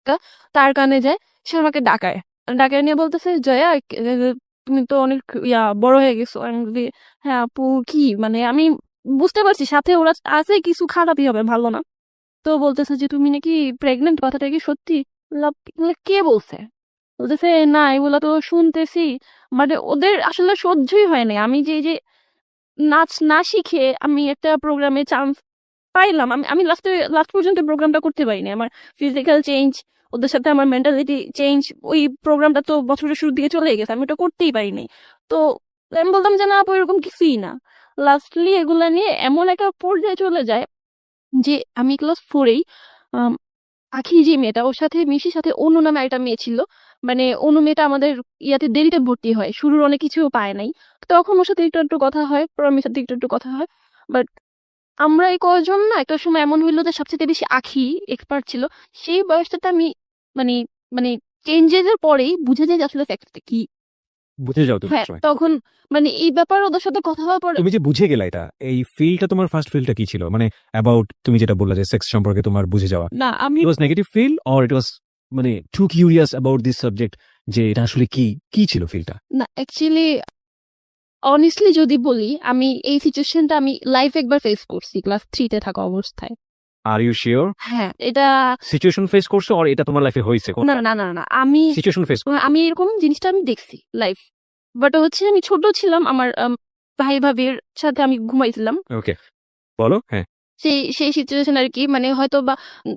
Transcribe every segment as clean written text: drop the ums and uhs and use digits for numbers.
একটা, তার কানে যায়, সে আমাকে ডাকায় নিয়ে বলতেছে, জয়া তুমি তো অনেক বড় হয়ে গেছো। আমি বলি, হ্যাঁ আপু কি, মানে আমি বুঝতে পারছি সাথে ওরা আছে, কিছু খারাপই হবে, ভালো না। তো বলতেছে যে তুমি নাকি প্রেগনেন্ট, কথাটা কি সত্যি? কে বলছে? বলতেছে না, এগুলা তো শুনতেছি। মানে ওদের আসলে সহ্যই হয় না আমি যে এই যে নাচ না শিখে আমি একটা প্রোগ্রামে চান্স পাইলাম, আমি লাস্ট পর্যন্ত প্রোগ্রামটা করতে পারিনি। আমার ফিজিক্যাল চেঞ্জ, ওদের সাথে আমার মেন্টালিটি চেঞ্জ, ওই প্রোগ্রামটা তো বছরের শুরু দিকে চলে গেছে, আমি ওটা করতেই পারিনি। তো আমি বলতাম যে না আপু এরকম কিছুই না। লাস্টলি এগুলা নিয়ে এমন একটা পর্যায়ে চলে যায় যে আমি ক্লাস 4-এই আখি যে মেয়েটা, ওর সাথে মিশির সাথে অনু নামে একটা মেয়ে ছিল। মানে অনু মেয়েটা আমাদের ইয়াতে দেরিতে ভর্তি হয়, শুরুর অনেক কিছু পায় নাই। তখন ওর সাথে একটু একটু কথা হয়, প্রমির সাথে একটু একটু কথা হয়। বাট আমরা এই কয়জন না একটা সময় এমন হইলো যে সবচেয়ে বেশি আখি এক্সপার্ট ছিল। সেই বয়সটাতে আমি মানে মানে চেঞ্জেস এর পরেই বুঝে যাই যে আসলে ফ্যাক্টটা কি। বুঝে যাও তুমি হ্যাঁ সময়। তখন মানে এই ব্যাপার ওদের সাথে কথা হওয়ার পরে তুমি যে বুঝে গেলা এটা, এই ফিলটা তোমার ফার্স্ট ফিলটা কি ছিল? মানে অ্যাবাউট তুমি যেটা বললা যে সেক্স সম্পর্কে তোমার বুঝে যাওয়া, না আমি it was negative feel or it was মানে too curious about this subject, যে এটা আসলে কি কি ছিল ফিলটা? না অ্যাকচুয়ালি অনেস্টলি যদি বলি, আমি এই সিচুয়েশনটা আমি লাইফ একবার ফেস করছি ক্লাস 3-তে থাকা অবস্থায়। Are you sure? হ্যাঁ এটা সিচুয়েশন ফেস করছো আর এটা তোমার লাইফে হয়েছে? না না না না না, আমি সিচুয়েশন ফেস। আমি এরকম জিনিসটা আমি দেখছি লাইফ। বাট হচ্ছে আমি ছোট ছিলাম, আমার ভাই ভাবির সাথে আমি ঘুমাইছিলাম। ওকে, বলো। হ্যাঁ, সেই সেই সিচুয়েশন আর কি, মানে হয়তো বা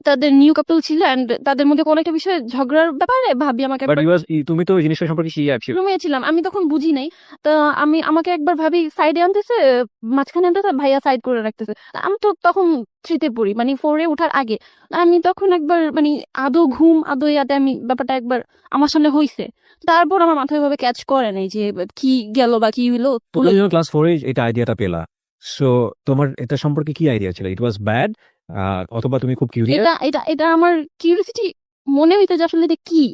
তাদের নিউ কাপল ছিল এন্ড তাদের মধ্যে কোনো একটা বিষয়ে ঝগড়ার ব্যাপারে ভাবি আমাকে বাট একবার, তুমি তো এই জিনিসটা সম্পর্কে শিওর। রুমে ছিলাম আমি তখন বুঝি নাই। তো আমাকে একবার ভাবি সাইডে আনতেছে, মাঝখানে আনতেছে, ভাইয়া সাইড করে রাখতেছে। আমি তো তখন 3-তে পড়ি, মানে 4-এ ওঠার আগে। আমি তখন একবার মানে আদো ঘুম আদো ইয়াতে আমি ব্যাপারটা একবার আমার সামনে হইছে। তারপর আমার মাথায় ভাবে ক্যাচ করে নাই যে কি গেল বা কি হইলো। তুমি যখন ক্লাস 4-এ এটা আইডিয়াটা পেলা, সো তোমার এটা সম্পর্কে কি আইডিয়া ছিল? ইট ওয়াজ ব্যাড, অথবা তুমি খুব কিউরিয়াস? এটা এটা এটা আমার কিউরিয়াসিটি মনে হইতো যে আসলে এটা কি,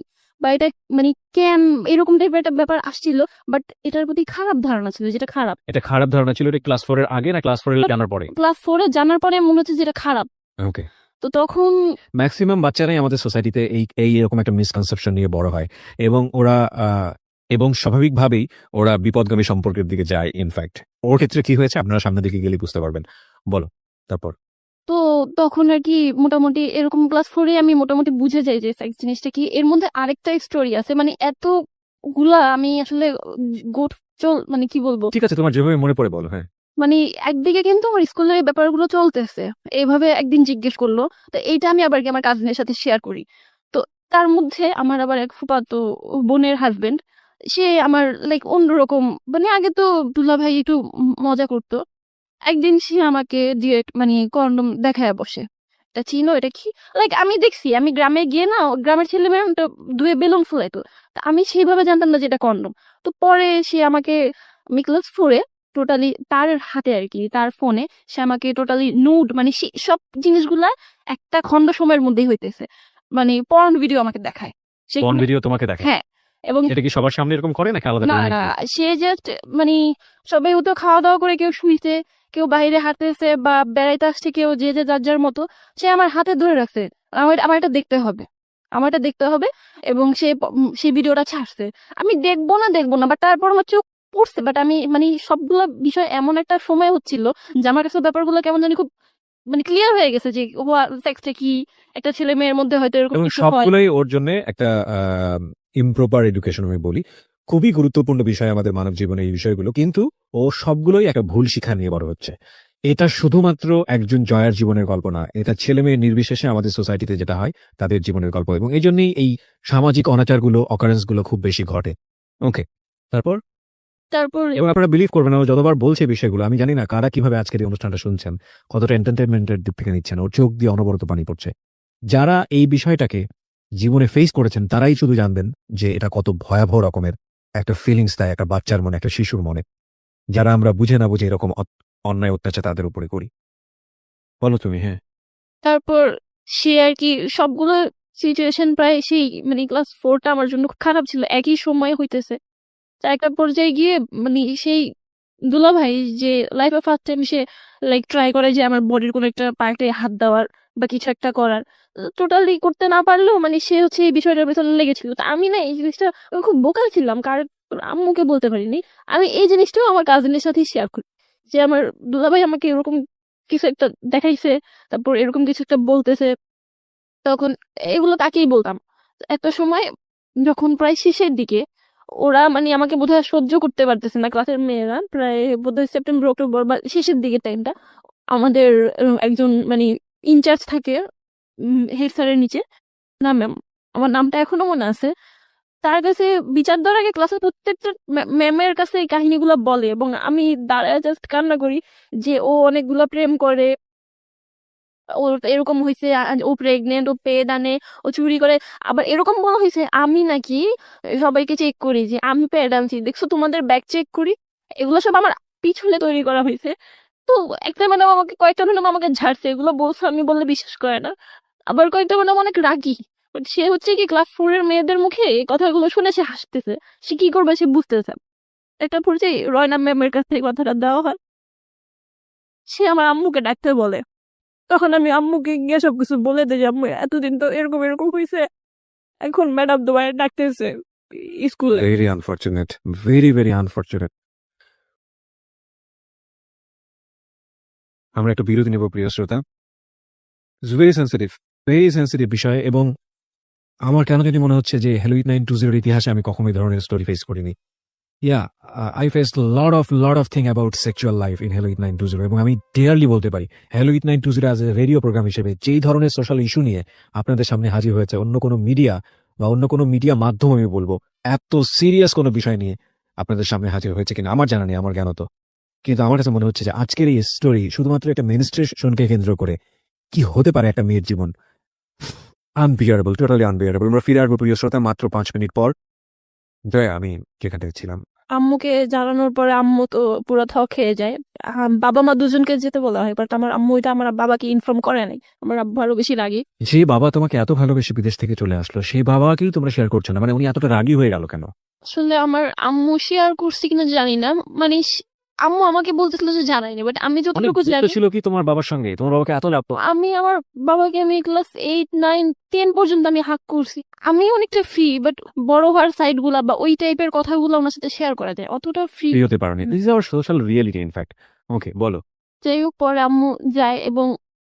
বা এটা মানে কেন এরকম টাইপের একটা ব্যাপার আসছিল। বাট এটার প্রতি খারাপ ধারণা ছিল, যেটা খারাপ। এটা খারাপ ধারণা ছিল এটা ক্লাস 4-এর আগে না ক্লাস 4-এ জানার পরে? ক্লাস 4-এ জানার পরে মনে হচ্ছে যেটা খারাপ। ওকে। তো তখন ম্যাক্সিমাম বাচ্চারাই আমাদের সোসাইটিতে এই এরকম একটা মিসকনসেপশন নিয়ে বড় হয়, এবং ওরা এবং স্বাভাবিকভাবেই ওরা বিপদগামী সম্পর্কের দিকে যায়। ইনফ্যাক্ট ওর ক্ষেত্রে কি হয়েছে আপনারা সামনের দিকে গেলে বুঝতে পারবেন। বলো তারপর। তো তখন আর কি মোটামুটি এরকম ক্লাস 4-এ আমি মোটামুটি বুঝে যাই যে সেক্স জিনিসটা কি। এর মধ্যে আরেকটা স্টোরি আছে, মানে এতগুলা আমি আসলে গোট মানে কি বলবো। ঠিক আছে, তোমার যেভাবে মনে পড়ে বলো। হ্যাঁ, মানে একদিকে কিন্তু আমার স্কুলের এই ব্যাপারগুলো চলতেছে, এইভাবে একদিন জিজ্ঞেস করলো। তো এইটা আমি আবার কি আমার কাজিনের সাথে শেয়ার করি। তো তার মধ্যে আমার আবার এক ফুফাতো বোনের হাজবেন্ড, সে আমার লাইক অন্যরকম, মানে আগে তো দুলা ভাই একটু মজা করতো। একদিন সে আমাকে দিয়ে মানে কন্ডম দেখায় বসে, এটা চিনো এটা কি। লাইক আমি দেখছি, আমি গ্রামে গিয়ে না গ্রামের ছেলে মেয়েরা তো ধুয়ে বেলুন ফুলাইতো, তা আমি সেইভাবে জানতাম না যে এটা কন্ডম। তো পরে সে আমাকে, আমি ক্লাস 4-এ টোটালি তার হাতে আর কি, তার ফোনে সে আমাকে টোটালি নুড, মানে সব জিনিসগুলা একটা খন্ড সময়ের মধ্যেই হইতেছে, মানে পর্ন ভিডিও আমাকে দেখায় কোন সেখানে। ভিডিও তোমাকে দেখে? হ্যাঁ এবং এটা কি সবার সামনে এরকম করে নাকি আলাদা না করে না, নাকি? সে জাস্ট মানে সবাই তো খাওয়া দাওয়া করে কেউ শুইছে, কেউ বাইরে হাঁটতেছে বা বেড়াইতে আসছে, কেউ যে যে যার যার মতো। সে আমার হাতে ধরে রাখছে, আমার আমার এটা দেখতে হবে, আমার এটা দেখতে হবে। এবং সেই ভিডিওটা ছাড়ছে। আমি দেখবো না বাট তারপর আমার চোখ পড়ছে। বাট আমি মানে সবগুলো বিষয় এমন একটা সময় হচ্ছিল যে আমার কাছে ব্যাপারগুলো কেমন জানি খুব মানে ক্লিয়ার হয়ে গেছে যে সেক্সটা কি, একটা ছেলে মেয়ের মধ্যে হয়তো এরকম এবং কিছু হয়। সবগুলোই ওর জন্য একটা ইমপ্রপার এডুকেশন আমি বলি। খুবই গুরুত্বপূর্ণ বিষয় আমাদের মানব জীবনে এই বিষয়গুলো, কিন্তু ও সবগুলোই একটা ভুল শিক্ষা নিয়ে বড় হচ্ছে। এটা শুধুমাত্র একজন জয়ার জীবনের গল্প না, এটা ছেলে মেয়ে নির্বিশেষে আমাদের সোসাইটিতে যেটা হয় তাদের জীবনের গল্প, এবং এই জন্যই এই সামাজিক অনাচারগুলো অকারেন্সগুলো খুব বেশি ঘটে। ওকে, তারপর। তারপর এবং আপনারা বিলিভ করবেন না, ও যতবার বলছে বিষয়গুলো, আমি জানি না কারা কিভাবে আজকের এই অনুষ্ঠানটা শুনছেন, কতটা এন্টারটেনমেন্টের দিক থেকে নিচ্ছেন, ওর চোখ দিয়ে অনবরত পানি পড়ছে। যারা এই বিষয়টাকে জীবনে ফেস করেছেন তারাই শুধু জানবেন যে এটা কত ভয়াবহ রকমের একটা ফিলিংস দেয় একটা বাচ্চার মনে, একটা শিশুর মনে, যারা আমরা বুঝে না বুঝে এরকম অন্যায় অত্যাচার তাদের উপরে করি। বলো তুমি। হ্যাঁ, তারপর সে আর কি সবগুলো সিচুয়েশন প্রায় সেই মানে ক্লাস 4টা আমার জন্য খুব খারাপ ছিল, একই সময় হইতেছে। তো একটা পর্যায়ে গিয়ে মানে সেই দুলা ভাই যে লাইফে ফার্স্ট টাইম সে লাইক ট্রাই করে যে আমার বডির কোনো একটা পার্টে হাত দেওয়ার বা কিছু একটা করার, টোটালি করতে না পারলেও মানে সে হচ্ছে এই বিষয়টার পেছনে লেগেছিল। তো আমি না এই জিনিসটা খুব বোকা ছিলাম, কারণ আম্মুকে বলতে পারিনি। আমি এই জিনিসটাও আমার কাজিনের সাথে শেয়ার করি যে আমার দুলাভাই আমাকে এরকম কিছু একটা দেখাইছে, তারপর এরকম কিছু একটা বলতেছে, তখন এগুলো তাকেই বলতাম। একটা সময় যখন প্রায় শেষের দিকে ওরা মানে আমাকে বোধহয় সহ্য করতে পারতেছে না, ক্লাসের মেয়েরা, প্রায় বোধহয় সেপ্টেম্বর অক্টোবর বা শেষের দিকে টাইমটা, আমাদের একজন মানে ইনচার্জ থাকে হেড স্যারের নিচে, না ম্যাম, আমার নামটা এখনো মনে আছে, তার কাছে বিচার দেওয়ার আগে ক্লাসের প্রত্যেকটা ম্যামের কাছে এই কাহিনীগুলো বলে, এবং আমি দাঁড়ায় জাস্ট কান্না করি যে ও অনেকগুলো প্রেম করে, ওর এরকম হয়েছে, ও প্রেগনেন্ট, ও পেট আনে, ও চুরি করে। আবার এরকম বলা হয়েছে আমি নাকি সবাইকে চেক করি যে আমি প্যাড আনছি, দেখছো তোমাদের ব্যাগ চেক করি। এগুলো সব আমার পিছনে তৈরি করা হয়েছে। তো একটা ম্যাডাম আমাকে, কয়েকটা ম্যাডাম আমাকে ঝাড়ছে, এগুলো বলছে আমি বললে বিশ্বাস করে না। আবার কয়েকটা ম্যাডাম অনেক রাগী, But সে হচ্ছে কি ক্লাস 4 এর মেয়েদের মুখে এই কথাগুলো শুনে সে হাসতেছে, সে কি করবে সে বুঝতেছে। একটা পর্যায়ে রয়না ম্যামের কাছে এই কথাটা দেওয়া হয়, সে আমার আম্মুকে ডাকতে বলে। তখন আমি আম্মুকে গিয়ে সবকিছু বলে দিই যে আম্মু এতদিন তো এরকম এরকম হয়েছে, এখন ম্যাডাম তোমার ডাকতেছে স্কুলে। Very unfortunate, very very unfortunate. আমরা একটা বিরতি নেব প্রিয় শ্রোতা। ভেরি সেন্সিটিভ বিষয়, এবং আমার কেন জানি মনে হচ্ছে যে হ্যালোইড 920 ইতিহাসে আমি কখনো এই ধরনের স্টোরি ফেস করিনি। Yeah, I face lot of thing about sexual life in হ্যালোইড 920, এবং আমি ডিয়ারলি বলতে পারি হ্যালোইড 920 অ্যাজ এ রেডিও প্রোগ্রাম হিসেবে যেই ধরনের সোশ্যাল ইস্যু নিয়ে আপনাদের সামনে হাজির হয়েছে, অন্য কোনো মিডিয়া বা অন্য কোনো মিডিয়া মাধ্যম আমি বলবো এত সিরিয়াস কোনো বিষয় নিয়ে আপনাদের সামনে হাজির হয়েছে কিনা আমার জানা নেই, আমার জ্ঞান তো। কিন্তু আমার কাছে মনে হচ্ছে যে আজকের এই স্টোরি শুধুমাত্র একটা মেনস্ট্রেশনকে কেন্দ্র করে কি হতে পারে একটা মেয়ের জীবন, আনবিয়ারেবল, টোটালি আনবিয়ারেবল। আমরা ফিরে আসবো প্রিয় শ্রোতা মাত্র 5 মিনিট পর। জয়া, আমি যেখান থেকে ছিলাম। আম্মুকে জানানোর পরে আম্মু তো পুরো থ খেয়ে যায়। বাবা মা দুজনকে যেতে বলা হয়, বাট আমার আম্মু এটা আমার বাবাকে ইনফর্ম করে নাই। আমার আব্বু আরো বেশি রাগী। যে বাবা তোমাকে এত ভালোবেসে বিদেশ থেকে চলে আসলো, সেই বাবাকেই তোমরা শেয়ার করছো না, মানে উনি এতটা রাগী হয়ে গেল কেন? আসলে আমার আম্মু শেয়ার করছে কিনা জানি না, মানে আম্মু আমাকে বলতেছিল যে জানাইনি, বাট আমি অনেক যতটুকু গুরুত্ব জানি, ছিল কি তোমার বাবার সঙ্গে? তোমার বাবাকে এত লাগতো? আমি আমার বাবাকে আমি ক্লাস 8, 9, 10 পর্যন্ত আমি হাক করছি। আমি অনেকটা ফ্রি, বাট বড় হওয়ার সাইড গুলা বা ওই টাইপের কথাগুলো ওনার সাথে শেয়ার করা যায়, অতটা ফ্রি ফ্রি হতে পারোনি। This is our social reality in fact. Okay, বলো। যাই হোক। পরে আম্মু যায় এবং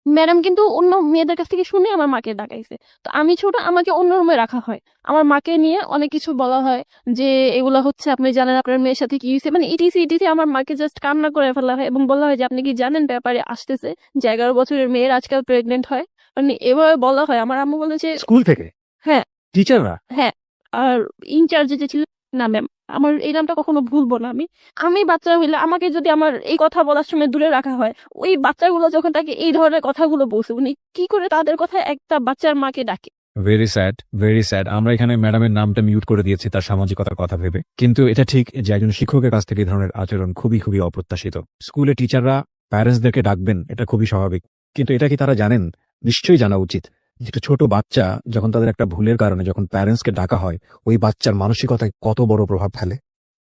ম্যাডাম কিন্তু অন্য মেয়েদের কাছ থেকে শুনে আমার মাকে ডাকাইছে। তো আমি ছোট, আমাকে অন্য রুমে রাখা হয়, আমার মাকে নিয়ে অনেক কিছু বলা হয় যে এগুলো হচ্ছে আপনি জানেন আপনার মেয়ের সাথে কি হয়েছে, মানে ইটিসি ইটিসি। আমার মাকে জাস্ট কান্না করে ফেলা হয় এবং বলা হয় যে আপনি কি জানেন ব্যাপারে আসতেছে যে 11 বছরের মেয়ের আজকাল প্রেগনেন্ট হয়, মানে এভাবে বলা হয়। আমার আম্মু বলে যে স্কুল থেকে? হ্যাঁ, টিচাররা? হ্যাঁ। আর ইনচার্জে যে ছিল, না ম্যাম, আমার এই নামটা কখনো ভুলবো না। আমি আমি বাচ্চা হইলে আমাকে যদি আমার এই কথা বলার সময় দূরে রাখা হয়, ওই বাচ্চাগুলো যখন তাকে এই ধরনের কথাগুলো বলছে, উনি কি করে তাদের কথা একটা বাচ্চার মাকে ডাকে? Very sad, very sad. আমরা এখানে ম্যাডামের নামটা মিউট করে দিয়েছি তার সামাজিকতার কথা ভেবে, কিন্তু এটা ঠিক যে একজন শিক্ষকের কাছ থেকে এই ধরনের আচরণ খুবই খুবই অপ্রত্যাশিত। স্কুলে টিচাররা প্যারেন্টসদেরকে ডাকবেন, এটা খুবই স্বাভাবিক, কিন্তু এটা কি তারা জানেন? নিশ্চয়ই জানা উচিত যে একটা ছোট বাচ্চা যখন তাদের একটা ভুলের কারণে যখন প্যারেন্টসকে ডাকা হয়, ওই বাচ্চার মানসিকতায় কত বড় প্রভাব ফেলে,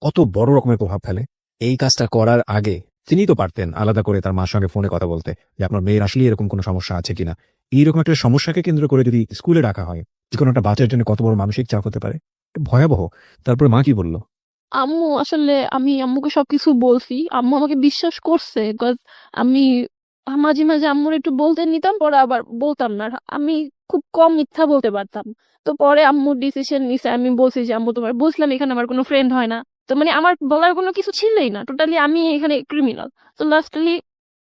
কত বড় রকমের প্রভাব ফেলে। এই কাজটা করার আগে তিনি তো পারতেন আলাদা করে তার মার সঙ্গে ফোনে কথা বলতে যে আপনার মেয়ের আসলে এরকম কোনো সমস্যা আছে কিনা। এইরকম একটা সমস্যাকে কেন্দ্র করে যদি স্কুলে রাখা হয়, যে কোনো একটা বাচ্চার জন্য কত বড় মানসিক চাপ হতে পারে, এটা ভয়াবহ। তারপরে মা কি বললো? আম্মু আসলে, আমি আম্মুকে সবকিছু বলছি, আম্মু আমাকে বিশ্বাস করছে, বিকজ আমি মাঝে মাঝে আম্মুর একটু বলতে নিতাম, পরে আবার বলতাম না। আমি খুব কম মিথ্যা বলতে পারতাম। তো পরে আম্মু ডিসিশন নিছে, আমি বলছি যে আম্মু তোমার বুঝলাম এখানে আমার কোনো ফ্রেন্ড হয় না, তো মানে আমার বলার কোনো কিছু ছিলই না, টোটালি আমি এখানে ক্রিমিনাল। তো লাস্টলি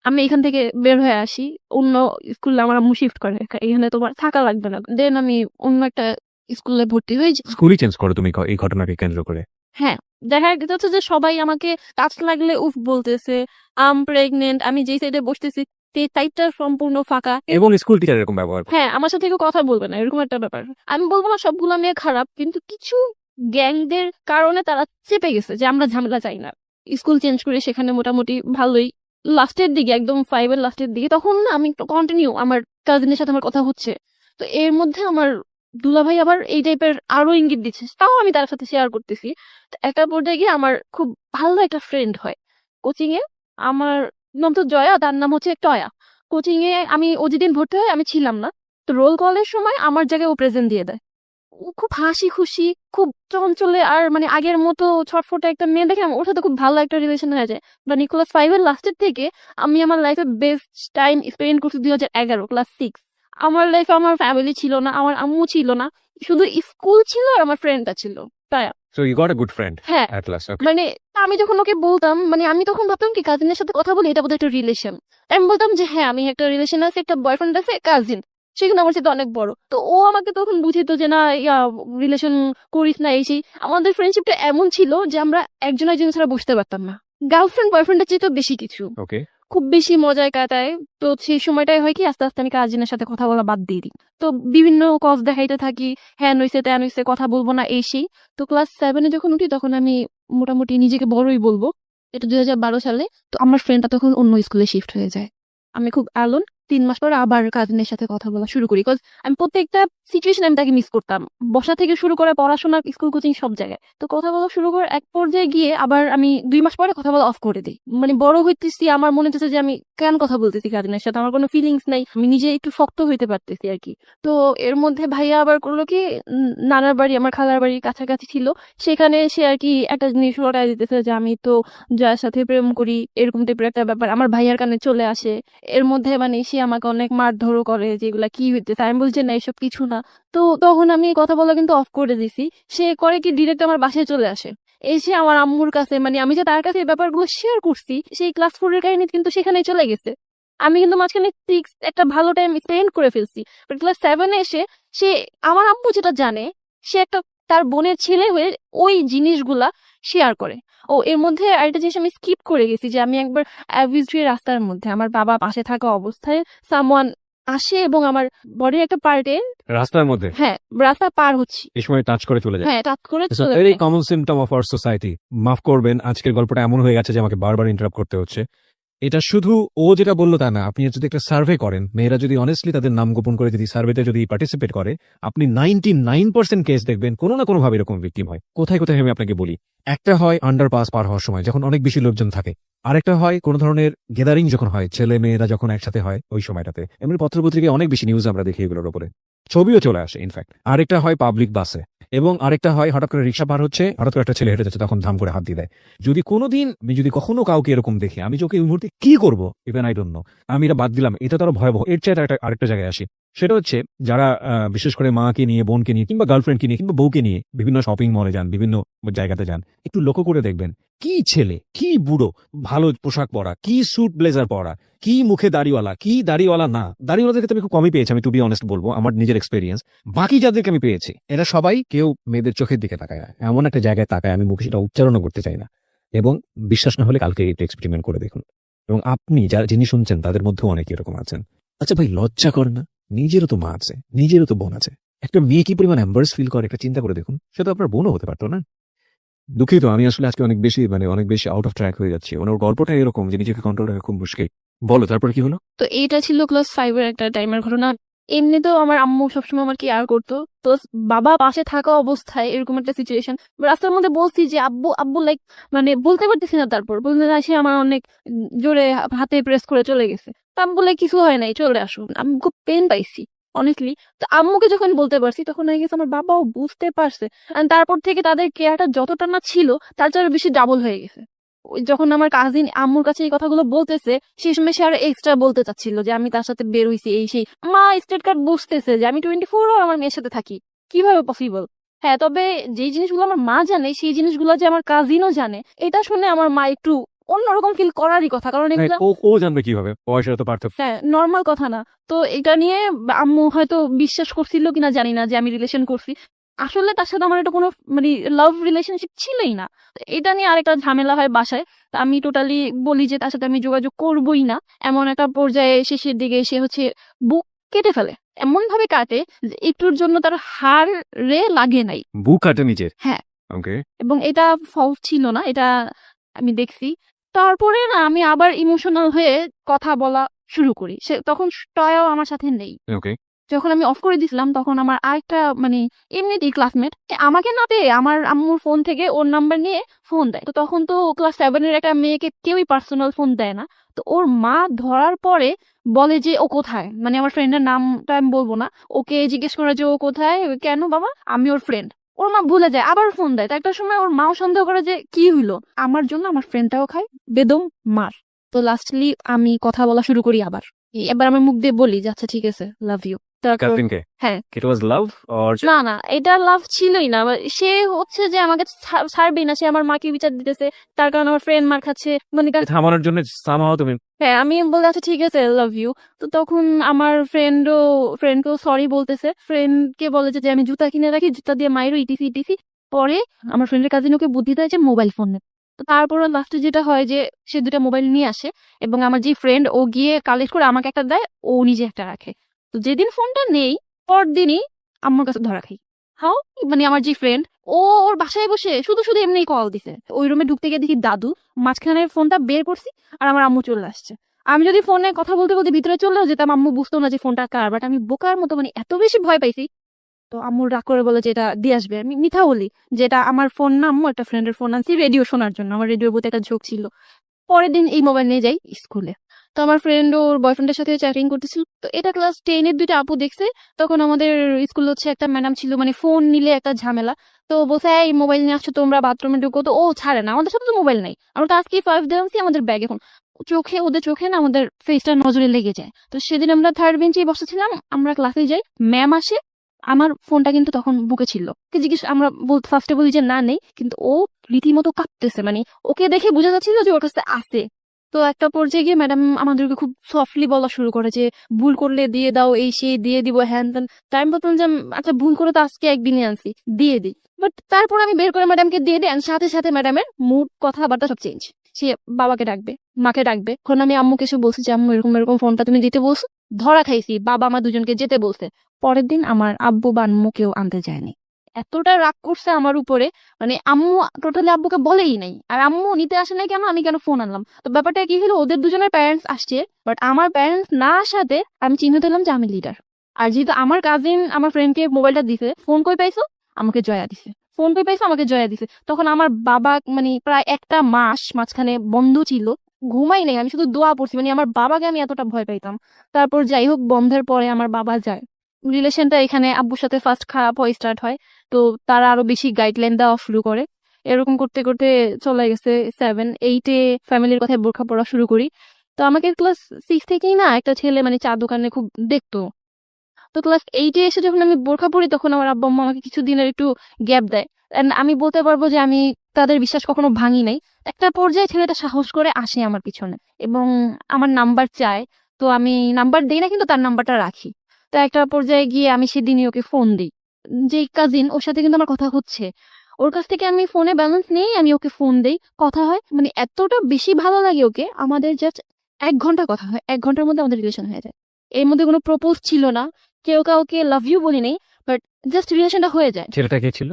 আমি এখান থেকে বের হয়ে আসি, অন্য স্কুলে আমার আম্মু শিফট করে, এখানে তোমার থাকা লাগবে না। দেন আমি অন্য একটা স্কুলে ভর্তি হয়ে যাই। স্কুলই চেঞ্জ করো তুমি এই ঘটনাকে কেন্দ্র করে? হ্যাঁ, দেখা যাচ্ছে যে সবাই আমাকে কাজ লাগলে উফ বলতেছে, আম প্রেগনেন্ট, আমি যেই সাইডে বসতেছি সেই সাইডটা সম্পূর্ণ ফাঁকা। এবং স্কুল টিচার এরকম ব্যবহার করে? হ্যাঁ, আমার সাথে কেউ কথা বলবে না, এরকম একটা ব্যাপার। আমি বলবো না সবগুলো মেয়ে খারাপ, কিন্তু কিছু গ্যাংদের কারণে তারা চেপে গেছে যে আমরা ঝামেলা চাই না। স্কুল চেঞ্জ করে সেখানে মোটামুটি ভালোই, লাস্টের দিকে একদম 5 এর লাস্টের দিকে, তখন না আমি কন্টিনিউ আমার কাজিনের সাথে আমার কথা হচ্ছে। তো এর মধ্যে আমার দুলাভাই আবার এই টাইপের আরো ইঙ্গিত দিচ্ছে, তাও আমি তার সাথে শেয়ার করতেছি। তো একটা পর্যায়ে গিয়ে আমার খুব ভালো একটা ফ্রেন্ড হয়, কোচিং এ আমার নাম তো জয়া, তার নাম হচ্ছে টয়া। কোচিং এ ও যেদিন ভর্তি হয় আমি ছিলাম না, তো রোল কলের সময় আমার জায়গায় ও প্রেজেন্ট দিয়ে দেয়। ও খুব হাসি খুশি, খুব চঞ্চলে, আর মানে আগের মতো ছটফটে একটা মেয়ে দেখে ওর সাথে খুব ভালো একটা রিলেশন হয়ে যায়। বা ক্লাস 5 এর লাস্টের থেকে আমি আমার লাইফে বেস্ট টাইম স্পেন্ড করছি 2011 ক্লাস 6। আমার লাইফে আমার ফ্যামিলি ছিল না, আমার আম্মু ছিল না, শুধু স্কুল ছিল আর আমার ফ্রেন্ডটা ছিল। তাই so you got a good friend হ্যাঁ, অ্যাট লাস্ট। ওকে। মানে আমি যখন ওকে বলতাম, মানে আমি তখন ভাবতাম কি কাজিনের সাথে কথা বলি এটা বোধহয় একটা রিলেশন। আমি বলতাম যে হ্যাঁ আমি একটা রিলেশন আছে, একটা বয়ফ্রেন্ড আছে, কাজিন, সেখানে আমার সাথে অনেক বড়। তো ও আমাকে তখন বুঝিত যে না, রিলেশন করিস না, এই সেই। আমাদের ফ্রেন্ডশিপটা এমন ছিল যে আমরা একজন একজন ছাড়া বুঝতে পারতাম না। গার্লফ্রেন্ড বয়ফ্রেন্ডের চেয়ে তো বেশি কিছু, ওকে। খুব বেশি মজায় কাটায়। তো সেই সময়টাই হয় কি আস্তে আস্তে আমি কাজিনের সাথে কথা বলা বাদ দিয়ে দিই। তো বিভিন্ন কজ দেখাইতে থাকি, হ্যাঁ নইছে ত্যান হইছে, কথা বলবো না, এই সেই। তো ক্লাস 7-এ যখন উঠি তখন আমি মোটামুটি নিজেকে বড়ই বলবো, এটা 2012 সালে। তো আমার ফ্রেন্ডটা তখন অন্য স্কুলে শিফট হয়ে যায়। আমি খুব অ্যালোন। 3 মাস পর আবার কাজিনের সাথে কথা বলা শুরু করি, বিকজ আমি প্রত্যেকটা সিচুয়েশন আমি তাকে মিস করতাম, বসা থেকে শুরু করে পড়াশোনা, স্কুল, কোচিং, সব জায়গায়। তো কথা বলা শুরু করে এক পর্যায়ে গিয়ে আবার আমি 2 মাস পরে কথা বলা অফ করে দিই। মানে বড় হইতেছি, আমার মনে হচ্ছে যে আমি কেন কথা বলতেছি কাজিনের সাথে, আমার কোনো ফিলিংস নাই, আমি নিজে একটু শক্ত হইতে পারতেছি আর কি। তো এর মধ্যে ভাইয়া আবার করলো কি, নানার বাড়ি আমার খালার বাড়ির কাছাকাছি ছিল, সেখানে সে আর কি একটা জিনিস রটায় দিতেছে যে আমি তো যার সাথে প্রেম করি, এরকম টাইপের একটা ব্যাপার আমার ভাইয়ার কানে চলে আসে। এর মধ্যে মানে সে আমাকে অনেক মারধরও করে, যেগুলা কি হইতেছে। আমি বলছি না এসব কিছু না। তো তখন আমি কথা বলা কিন্তু অফ করে দিছি। সে করে কি ডিরেক্ট আমার বাসায় চলে আসে, এসে আমার আম্মুর কাছে, মানে আমি যে তার কাছে এই ব্যাপারগুলো শেয়ার করছি, সেই ক্লাস 4-এর কাহিনী কিন্তু সেখানে চলে গেছে। আমি কিন্তু মাঝখানে 6 একটা ভালো টাইম স্পেন্ড করে ফেলছি, বাট ক্লাস 7-এ এসে সে, আমার আম্মু যেটা জানে, সে একটা তার বোনের ছেলে হয়ে ওই জিনিসগুলা শেয়ার করে। ও এর মধ্যে আরেকটা জিনিস আমি স্কিপ করে গেছি, যে আমি একবার অ্যাভিস্ট্রি রাস্তার মধ্যে আমার বাবা পাশে থাকা অবস্থায় সামওয়ান আসে এবং আমার বডির একটা পার্টে, রাস্তার মধ্যে হ্যাঁ রাস্তা পার হচ্ছি, এই সময় টাচ করে চলে যায়। হ্যাঁ টাচ করে It's a চলে very যায়। common symptom of our society. মাফ করবেন, আজকের গল্পটা এমন হয়ে গেছে যে আমাকে বারবার ইন্টারাপ্ট করতে হচ্ছে। এটা শুধু ও যেটা বললো তা না, আপনি যদি একটা সার্ভে করেন, মেয়েরা যদি অনেস্টলি তাদের নাম গোপন করে যদি সার্ভেতে যদি পার্টিসিপেট করে, আপনি 99% কেস দেখবেন কোনো না কোনো ভাবে এরকম ভিকটিম হয়। কোথায় কোথায় আমি আপনাকে বলি, একটা হয় আন্ডারপাস পার হওয়ার সময় যখন অনেক বেশি লোকজন থাকে, আরেকটা হয় কোনো ধরনের গ্যাদারিং যখন হয়, ছেলে মেয়েরা যখন একসাথে হয় ওই সময়টাতে। এমনি পত্রপত্রিকায় অনেক বেশি নিউজ আমরা দেখি এগুলোর উপরে, ছবিও চলে আসে ইনফ্যাক্ট। আরেকটা হয় পাবলিক বাসে, এবং আরেকটা হয় হঠাৎ করে রিক্সা পার হচ্ছে, হঠাৎ করে একটা ছেলে হেঁটে যাচ্ছে, তখন ধাম করে হাত দিয়ে দেয়। যদি কোনোদিন আমি যদি কখনো কাউকে এরকম দেখি, আমি ওকে এই মুহূর্তে কি করবো ইভেন আই ডোন্ট নো। আমি এটা বাদ দিলাম, এটা তো আরো ভয়াবহ। এর চেয়ে আরেকটা জায়গায় আসি, সেটা হচ্ছে যারা বিশেষ করে মাকে নিয়ে, বোনকে নিয়ে, কিংবা গার্লফ্রেন্ডকে নিয়ে, কিংবা বউকে নিয়ে বিভিন্ন শপিং মলে যান, বিভিন্ন জায়গাতে যান, একটু লক্ষ্য করে দেখবেন কি ছেলে, কি বুড়ো, ভালো পোশাক পরা, কি স্যুট ব্লেজার পরা, কি মুখে দাড়িওয়ালা, কি দাড়িওয়ালা না। দাড়িওয়ালাদেরকে আমি খুব কমই পেয়েছি, আমি টু বি অনেস্ট বলবো, আমার নিজের এক্সপেরিয়েন্স। বাকি যাদেরকে আমি পেয়েছি এরা সবাই কেউ মেয়েদের চোখের দিকে তাকায় না, এমন একটা জায়গায় তাকায় আমি মুখে সেটা উচ্চারণও করতে চাই না। এবং বিশ্বাস না হলে কালকে এটা এক্সপেরিমেন্ট করে দেখুন। এবং আপনি যারা যিনি শুনছেন তাদের মধ্যেও অনেকে এরকম আছেন। আচ্ছা ভাই, লজ্জা করে না? নিজেরও তো মা আছে, নিজেরও তো বোন আছে। একটা মেয়ে কি পরিমাণ এম্বারেস ফিল করে একটা চিন্তা করে দেখুন। সে তো আপনার বোনও হতে পারতো না। দুঃখিত, আমি আসলে আজকে অনেক বেশি আউট অফ ট্র্যাক হয়ে যাচ্ছি। ওর গল্পটা এরকম যে নিজেকে কন্ট্রোল রাখা খুব মুশকিল। বলো তারপর কি হলো? তো এইটা ছিল ক্লাস 5-এর একটা টাইমের ঘটনা। এমনিতেও আমার আম্মু সবসময় আমার কেয়ার করতো, তো বাবা পাশে থাকা অবস্থায় এরকম একটা সিচুয়েশন রাস্তার মধ্যে বলছি যে আব্বু আব্বু, লাইক মানে বলতে পারতেছি না, তারপর বলতে আসে আমার অনেক জোরে হাতে প্রেস করে চলে গেছে। তো আম্মু বলে কিছু হয় নাই, চলে আসো। আমি খুব পেন পাইছি অনেস্টলি। তো আম্মুকে যখন বলতে পারছি তখন হয়ে গেছে আমার বাবাও বুঝতে পারছে, আর তারপর থেকে তাদের কেয়ারটা যতটা না ছিল তার চেয়ে বেশি ডাবল হয়ে গেছে। যখন আমার কাজিন আম্মুর কাছে এই কথাগুলো বলতেছে, সেই সময় সে আরো এক্সট্রা বলতে চাচ্ছিল যে আমি তার সাথে বের হইছি, এই সেই। মা স্টেট কার্ড বুঝতেছে যে আমি 24 আওয়ার আমার মেয়ের সাথে থাকি, কিভাবে পসিবল। হ্যাঁ, তবে যেই জিনিসগুলো আমার মা জানে সেই জিনিসগুলো যে আমার কাজিনও জানে, এটা শুনে আমার মা একটু অন্যরকম ফিল করারই কথা, কারণ এগুলা ও জানবে কিভাবে? বয়সের তো পার্থক্য। হ্যাঁ নর্মাল কথা না। তো এটা নিয়ে আম্মু হয়তো বিশ্বাস করছিল কিনা জানি না যে আমি রিলেশন করছি। আসলে তার সাথে আমার এটা কোনো মানে লাভ রিলেশনশিপ ছিলই না। তো এটা নিয়ে আরেকটা ঝামেলা হয় বাসায়। তো আমি টোটালি বলি যে তার সাথে আমি যোগাযোগ করবোই না। এমন একটা পর্যায়ে শেষের দিকে সে হচ্ছে বুক কেটে ফেলে, এমন ভাবে কাটে যে একটুর জন্য তার হাড় রে লাগে নাই। বুক কাটে নিজের? হ্যাঁ, ওকে। এবং এটা ফলস ছিল না, এটা আমি দেখছি। তারপরে না আমি আবার ইমোশনাল হয়ে কথা বলা শুরু করি, সে তখন টয়াও আমার সাথে নেই। ওকে। যখন আমি অফ করে দিছিলাম তখন আমার আরেকটা মানে এমনিতেই ক্লাসমেট আমাকে না পেয়ে আমার আম্মুর ফোন থেকে ওর নাম্বার নিয়ে ফোন দেয়। তো তখন তো ক্লাস 7-এর একটা মেয়েকে কেউই পার্সোনাল ফোন দেয় না। তো ওর মা ধরার পরে বলে যে ও কোথায়, মানে আমার ফ্রেন্ডের নামটা আমি বলবো না, ওকে জিজ্ঞেস করে যে ও কোথায়, কেন বাবা, আমি ওর ফ্রেন্ড। ওর মা ভুলে যায়, আবার ফোন দেয়। তো একটা সময় ওর মাও সন্দেহ করে যে কি হইলো, আমার জন্য আমার ফ্রেন্ডটাও খায় বেদম মার। তো লাস্টলি আমি কথা বলা শুরু করি আবার। এবার আমি মুখ দিয়ে বলি যে আচ্ছা ঠিক আছে, লাভ ইউ। তারপর কাজিনকে হ্যাঁ, ইট ওয়াজ লাভ অর না না, এটা লাভ ছিলই না। সে হচ্ছে যে আমাকে ছাড়বেই না, সে আমার মাকে বিচার দিতেছে, তার কারণে আমার ফ্রেন্ড মার খাচ্ছে, মানে থামানোর জন্য সামহাও তুমি হ্যাঁ আমি বলে আচ্ছা ঠিক আছে লাভ ইউ। তো তখন আমার ফ্রেন্ডকেও সরি বলতেছে, ফ্রেন্ডকে বলে যে আমি জুতা কিনে রাখি, জুতা দিয়ে মাইরো ইটিসি ইটিসি। পরে আমার ফ্রেন্ডের কাজিন ওকে বুদ্ধি দেয় যে মোবাইল ফোন নে। তো তারপর লাস্টে যেটা হয় যে সে 2টা মোবাইল নিয়ে আসে এবং আমার যে ফ্রেন্ড ও গিয়ে কালেক্ট করে আমাকে একটা দেয়, ও নিজে একটা রাখে। তো যেদিন ফোনটা নেই পরদিনই আম্মুর কাছে ধরা খাই। হাও, মানে আমার যে ফ্রেন্ড ও ওর বাসায় বসে শুধু শুধু এমনি কল দিছে, ওই রুমে ঢুকতে গিয়ে দেখি দাদু, মাঝখানে ফোনটা বের করছি আর আমার আম্মু চলে আসছে। আমি যদি ফোনে কথা বলতে বলতে ভিতরে চলেও যেতাম, আম্মু বুঝতো না যে ফোনটা কার, বাট আমি বোকার মতো মানে এত বেশি ভয় পাইছি। তো আম্মু রাগ করে বলে যে এটা দিয়ে আসবে। আমি মিথ্যা বলি যে এটা আমার ফোন না, আম্মু একটা ফ্রেন্ডের ফোন আনছি রেডিও শোনার জন্য, আমার রেডিওর প্রতি একটা ঝোঁক ছিল। পরের দিন এই মোবাইল নিয়ে যাই স্কুলে। তো আমার ফ্রেন্ড ওর বয়ফ্রেন্ডের সাথে চ্যাটিং করতেছিল। তো এটা ক্লাস 10-এর 2টা আপু দেখছে। তখন আমাদের স্কুল হচ্ছে একটা ম্যাডাম ছিল, মানে ফোন নিলে একটা ঝামেলা। তো বলছে এই মোবাইল নিয়ে আসছো তোমরা, বাথরুমে ঢুকো। তো ও ছাড়ে না, আমাদের সাথে তো মোবাইল নাই, আমরা তো আজকে 5 দিয়ে আনছি আমাদের ব্যাগে ফোন। ওদের চোখে না আমাদের ফেসটা নজরে লেগে যায়। তো সেদিন আমরা 3rd বেঞ্চে বসেছিলাম, আমরা ক্লাসে যাই, ম্যাম আসে, আমার ফোনটা কিন্তু তখন বুকে ছিল। ওকে জিজ্ঞেস, আমরা ফার্স্টে বলি যে না নেই, কিন্তু ও রীতিমতো কাঁপতেছে, মানে ওকে দেখে বোঝা যাচ্ছিল যে ওর কাছে আছে। তো একটা পর্যায়ে গিয়ে ম্যাডাম আমাদেরকে খুব সফটলি বলা শুরু করে যে ভুল করলে দিয়ে দাও, এই সেই দিয়ে দিব হ্যান ত্যান। টাইম বলতাম যে আচ্ছা ভুল করে তো আজকে একদিনই আনছি, দিয়ে দিই। বাট তারপর আমি বের করে ম্যাডামকে দিয়ে দিই, and সাথে সাথে ম্যাডামের মুড কথাবার্তা সব চেঞ্জ। সে বাবাকে ডাকবে, মাকে ডাকবে। এখন আমি আম্মুকে এসে বলছি যে আম্মু এরকম এরকম ফোনটা তুমি দিতে বলছো, ধরা খাইছি, বাবা আমার দুজনকে যেতে বলছে। পরের দিন আমার আব্বু বা আম্মু কেউ আনতে যায়নি। এতটা রাগ করছে আমার উপরে, মানে আম্মু টোটালি আব্বুকে বলেই নাই, আর আম্মু নিতে আসে নাই কেন, আমি কেন ফোন আনলাম। তো ব্যাপারটা কি হলো, ওদের দুজনের প্যারেন্টস আসছে, বাট আমার প্যারেন্টস না আসাতে আমি চিহ্নিত হলাম যে আমি লিডার। আর যেহেতু আমার কাজিন আমার ফ্রেন্ডকে মোবাইলটা দিছে, ফোন কই পাইছো, আমাকে জয়া দিছে। ফোন কই পাইছো, আমাকে জয়া দিছে। তখন আমার বাবা মানে প্রায় একটা মাস মাঝখানে বন্ধ ছিল, ঘুমাই নাই, আমি শুধু দোয়া পড়ছি, মানে আমার বাবাকে আমি এতটা ভয় পাইতাম। তারপর যাই হোক বন্ধের পরে আমার বাবা যায়, রিলেশনটা এখানে আব্বুর সাথে ফার্স্ট খারাপ হয়ে স্টার্ট হয়। তো তারা আরো বেশি গাইডলাইন দেওয়া শুরু করে। এরকম করতে করতে চলে গেছে 7-8-এ ফ্যামিলির কথায় বোরখা পড়া শুরু করি। তো আমাকে ক্লাস 6 থেকেই না একটা ছেলে মানে চা দোকানে খুব দেখতো। তো ক্লাস 8-এ এসে যখন আমি বোরখা পরি তখন আমার আব্বু আম্মা আমাকে কিছুদিনের একটু গ্যাপ দেয়। And আমি বলতে পারবো যে আমি তাদের বিশ্বাস কখনো ভাঙি নাই। একটা পর্যায়ে ছেলেটা সাহস করে আসে আমার পিছনে এবং আমার নাম্বার চায়। তো আমি নাম্বার দেই না, কিন্তু তার নাম্বারটা রাখি। তো একটা পর্যায়ে গিয়ে আমি সেদিনই ওকে ফোন দিই। যে কাজিন, ওর সাথে কিন্তু আমার কথা হচ্ছে, ওর কাছ থেকে আমি ফোনে ব্যালেন্স নেই, আমি ওকে ফোন দেই, কথা হয়, মানে এতটা বেশি ভালো লাগে ওকে। আমাদের জাস্ট 1 ঘন্টা কথা হয়, 1 ঘন্টার মধ্যে আমাদের রিলেশন হয়ে যায়। এর মধ্যে কোনো প্রপোজ ছিল না, কেউ কাউকে লাভ ইউ বলি নেই, বাট জাস্ট রিলেশনটা হয়ে যায়। ছেলেটা কে ছিল?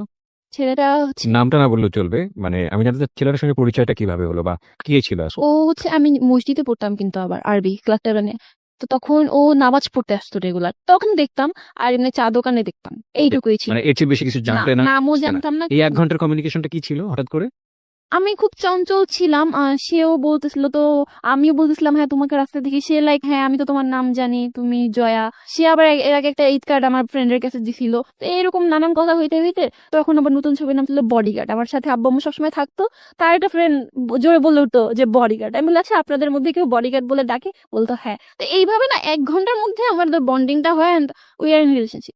ছেলেটা হচ্ছে, নামটা না বললেও চলবে, মানে আমি জানতে চাই ছেলেটার সঙ্গে পরিচয়টা কিভাবে হলো বা কে ছিল আসলে? ও হচ্ছে, আমি মসজিদে পড়তাম কিন্তু আবার আরবি ক্লাস 7-এ। তো তখন ও নামাজ পড়তে আসতো রেগুলার, তখন দেখতাম। আর এমনি চা দোকানে দেখতাম, এইটুকুই ছিল। মানে এর চেয়ে বেশি কিছু জানতে না? নামও না। জানতাম না। এই 1 ঘন্টার কমিউনিকেশনটা কি ছিল হঠাৎ করে? আমি খুব চঞ্চল ছিলাম, সেও বলতেছিল, তো আমিও বলতেছিলাম হ্যাঁ তোমাকে রাস্তা দেখি। সে লাইক হ্যাঁ আমি তো তোমার নাম জানি, তুমি জয়া। সে আবার এর আগে একটা ঈদ কার্ড আমার ফ্রেন্ডের কাছে দিছিল। তো এরকম নানান কথা হইতে হইতে তখন আবার নতুন ছবির নাম ছিল বডিগার্ড। আমার সাথে আব্বু আম্মু সবসময় থাকতো, তার একটা ফ্রেন্ড জোরে বলে উঠতো যে বডিগার্ড। আমি বলি আচ্ছা আপনাদের মধ্যে কেউ বডিগার্ড বলে ডাকে? বলতো হ্যাঁ। তো এইভাবে না 1 ঘন্টার মধ্যে আমাদের বন্ডিংটা হয়, and we are in relationship.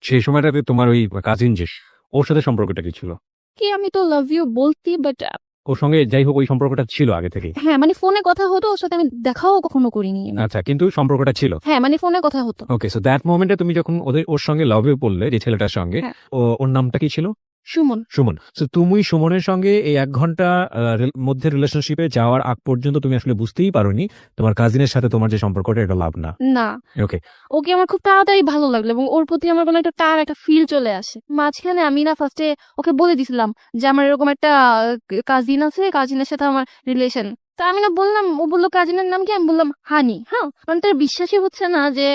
সেই সময়টাতে তোমার ওই কাজিন যে, ওর সাথে সম্পর্কটা কি ছিল? কি আমি তো লাভ ইউ বলতি, বাট ওর সঙ্গে যাই হোক ওই সম্পর্কটা ছিল আগে থেকে? হ্যাঁ মানে ফোনে কথা হতো, ওর সাথে আমি দেখাও কখনো করিনি আমি। আচ্ছা, কিন্তু সম্পর্কটা ছিল। হ্যাঁ মানে ফোনে কথা হতো। ওকে, সো দ্যাট মোমেন্টে তুমি যখন ওর সঙ্গে লাভে পড়লে, যে ছেলেটার সঙ্গে, হ্যাঁ। ওর নামটা কি ছিল? সুমন। সুমন। সো তুমি সুমনের সঙ্গে এই 1 ঘন্টা মধ্যে রিলেশনশিপে যাওয়ার আগ পর্যন্ত তুমি আসলে বুঝতেই পারোনি তোমার কাজিনের সাথে তোমার যে সম্পর্কটা এটা লাভ না। না, ওকে। ওকে আমার খুব তাড়াতাড়ি ভালো লাগলো এবং ওর প্রতি আমার কোনো একটা ফিল চলে আসে। মাঝখানে আমি না ফার্স্টে ওকে বলে দিছিলাম যে আমার এরকম একটা কাজিন আছে, কাজিনের সাথে আমার রিলেশন। তা আমি না বললাম, ও বললো কাজিনের নাম কি, আমি বললাম হানি। হ্যাঁ, মানে তার বিশ্বাসই হচ্ছে না যে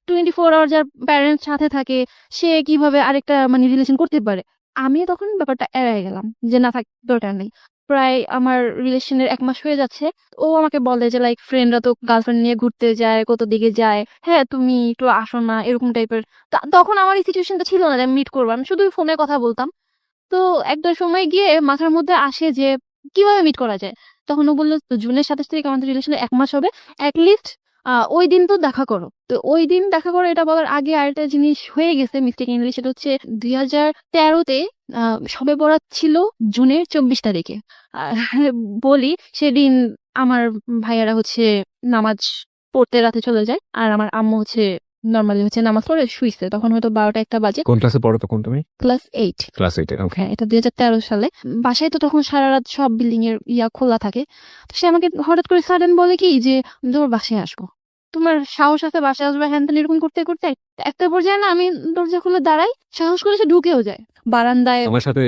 24 আওয়ার যার প্যারেন্টস সাথে থাকে সে কিভাবে আরেকটা মানে রিলেশন করতে পারে। আমি তখন ব্যাপারটা এড়াই গেলাম যে না থাক, দরকার নেই। প্রায় আমার রিলেশনের 1 মাস হয়ে যাচ্ছে। ও আমাকে বলে যে লাইক ফ্রেন্ডরা তো গার্লফ্রেন্ড নিয়ে ঘুরতে যায়, কত দিকে যায়, হ্যাঁ তুমি একটু আসো না, এরকম টাইপের। তখন আমার এই সিচুয়েশনটা ছিল না যে আমি মিট করবো, আমি শুধু ফোনে কথা বলতাম। তো একটা সময় গিয়ে মাথার মধ্যে আসে যে কিভাবে মিট করা যায়। তখন ও বললো তো জুনের 27 তারিখ আমাদের রিলেশনে 1 মাস হবে, অ্যাটলিস্ট ওই দিন তো দেখা করো। তো ওই দিন দেখা করো এটা বলার আগে আরেকটা জিনিস হয়ে গেছে মিস্টেকলি, সেটা হচ্ছে 2013-তে শবে বরাত ছিল জুনের 24 তারিখে। আহ, বলি সেদিন আমার ভাইয়ারা হচ্ছে নামাজ পড়তে রাতে চলে যায়, আর আমার আম্মু হচ্ছে নর্মালি হচ্ছে নামাজ পড়ে শুইছে, তখন হয়তো 12টা-1টা বাজে। কোন ক্লাসে পড়ো তখন তুমি? ক্লাস 8। ক্লাস 8-এ। ওকে। হ্যাঁ, এটা 2013 সালে। বাসায় তো তখন সারা রাত সব বিল্ডিং এর খোলা থাকে। তো সে আমাকে হঠাৎ করে সাডেন বলে কি যে তোমার বাসায় আসবো, তোমার সাহস আছে বাসায় আসবে, হ্যান ত্যান এরকম করতে করতে একটা পর্যায়ে না আমি দরজা খুলে দাঁড়াই, সাহস করে সে ঢুকেও যায় বারান্দায়। আমার সাথে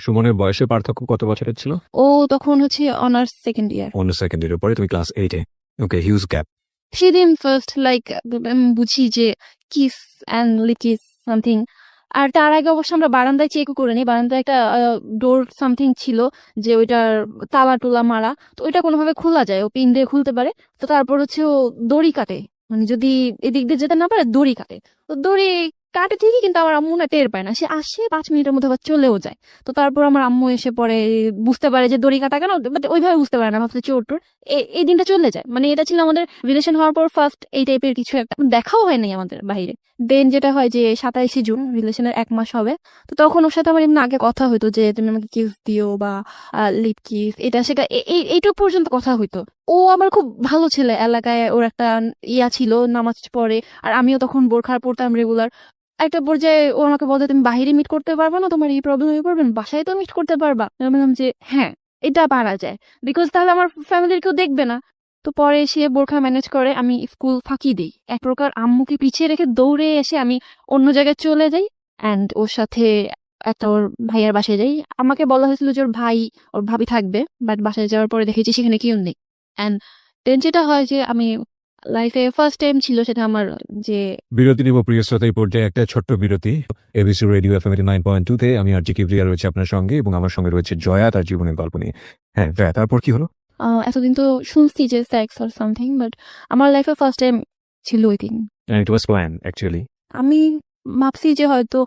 সুমনের বয়সের পার্থক্য কত বছরের ছিল? ও তখন হচ্ছে অনার্স সেকেন্ড ইয়ার। অন্য সেকেন্ড ইয়ারের পরে তুমি ক্লাস 8-এ। ওকে, হিউজ গ্যাপ। সেদিন ফার্স্ট লাইক বুঝি যে কিস অ্যান্ড লিকিস সামথিং। আর তার আগে অবশ্য আমরা বারান্দায় চেকও করে নিই, বারান্দায় একটা ডোর সামথিং ছিল যে ওইটার তালা টুলা মারা, তো ওইটা কোনোভাবে খোলা যায়, ও পিন দিয়ে খুলতে পারে। তো তারপর হচ্ছে ও দড়ি কাটে, মানে যদি এদিক দিয়ে যেতে না পারে দড়ি কাটে। তো দড়ি কাটে ঠিকই, কিন্তু আমার আম্মু না টের পায় না, সে আসে 5 মিনিটের মধ্যে আবার চলেও যায়। তো তারপর আমার আম্মু এসে পরে বুঝতে পারে যে দড়ি কাটা কেন, বাট ওইভাবে বুঝতে পারে না, ভাবছে চোর টোর। এই দিনটা চলে যায়, মানে এটা ছিল আমাদের রিলেশন হওয়ার পর ফার্স্ট এই টাইপের কিছু একটা, দেখাও হয় নাই আমাদের বাইরে। দেন যেটা হয় যে 27শে জুন রিলেশনের 1 মাস হবে। তো তখন ওর সাথে আমার এমনি আগে কথা হইতো যে তুমি আমাকে কিস দিও বা লিপ কিস, এটা সেটা এইটুকু পর্যন্ত কথা হইতো। ও আমার খুব ভালো ছেলে, এলাকায় ওর একটা ইয়া ছিল, নামাজ পড়ে, আর আমিও তখন বোরখা পড়তাম রেগুলার। একটা পর্যায়ে ও আমাকে বলতে তুমি বাইরে মিট করতে পারবা না, তোমার এই প্রবলেম হয়ে পড়বেন, বাসায় তো মিট করতে পারবা। আমি বললাম যে হ্যাঁ, এটা পারা যায়, বিকজ তাহলে আমার ফ্যামিলির কেউ দেখবে না। তো পরে সে বোরখা ম্যানেজ করে, আমি স্কুল ফাঁকি দিই এক প্রকার, আম্মুকে পিছিয়ে রেখে দৌড়ে এসে আমি অন্য জায়গায় চলে যাই, অ্যান্ড ওর সাথে একটা ওর ভাইয়ার বাসায় যাই। আমাকে বলা হয়েছিল যে ওর ভাই ওর ভাবি থাকবে, বাট বাসায় যাওয়ার পরে দেখেছি সেখানে কেউ নেই। অ্যান্ড দেন যেটা হয় যে আমি লাইফে ফার্স্ট টাইম ছিল সেটা আমার যে বিরতি নিব প্রিয় শ্রোতা, এই পর্যায়ে একটা ছোট্ট বিরতি। এবিসি রেডিও এফএম 9.2-তে আমি আর জি কিবরিয়া রয়েছে আপনার সঙ্গে, এবং আমার সঙ্গে রয়েছে জয়া তার জীবনের গল্প নিয়ে। হ্যাঁ জয়া, তারপর কি হলো? এতদিন তো শুনছি যে সেক্স অর সামথিং, বাট আমার লাইফে ফার্স্ট টাইম ছিল ওই দিন। ইট ওয়াজ প্ল্যান অ্যাকচুয়ালি। আমি ভাবছি যে হয়তো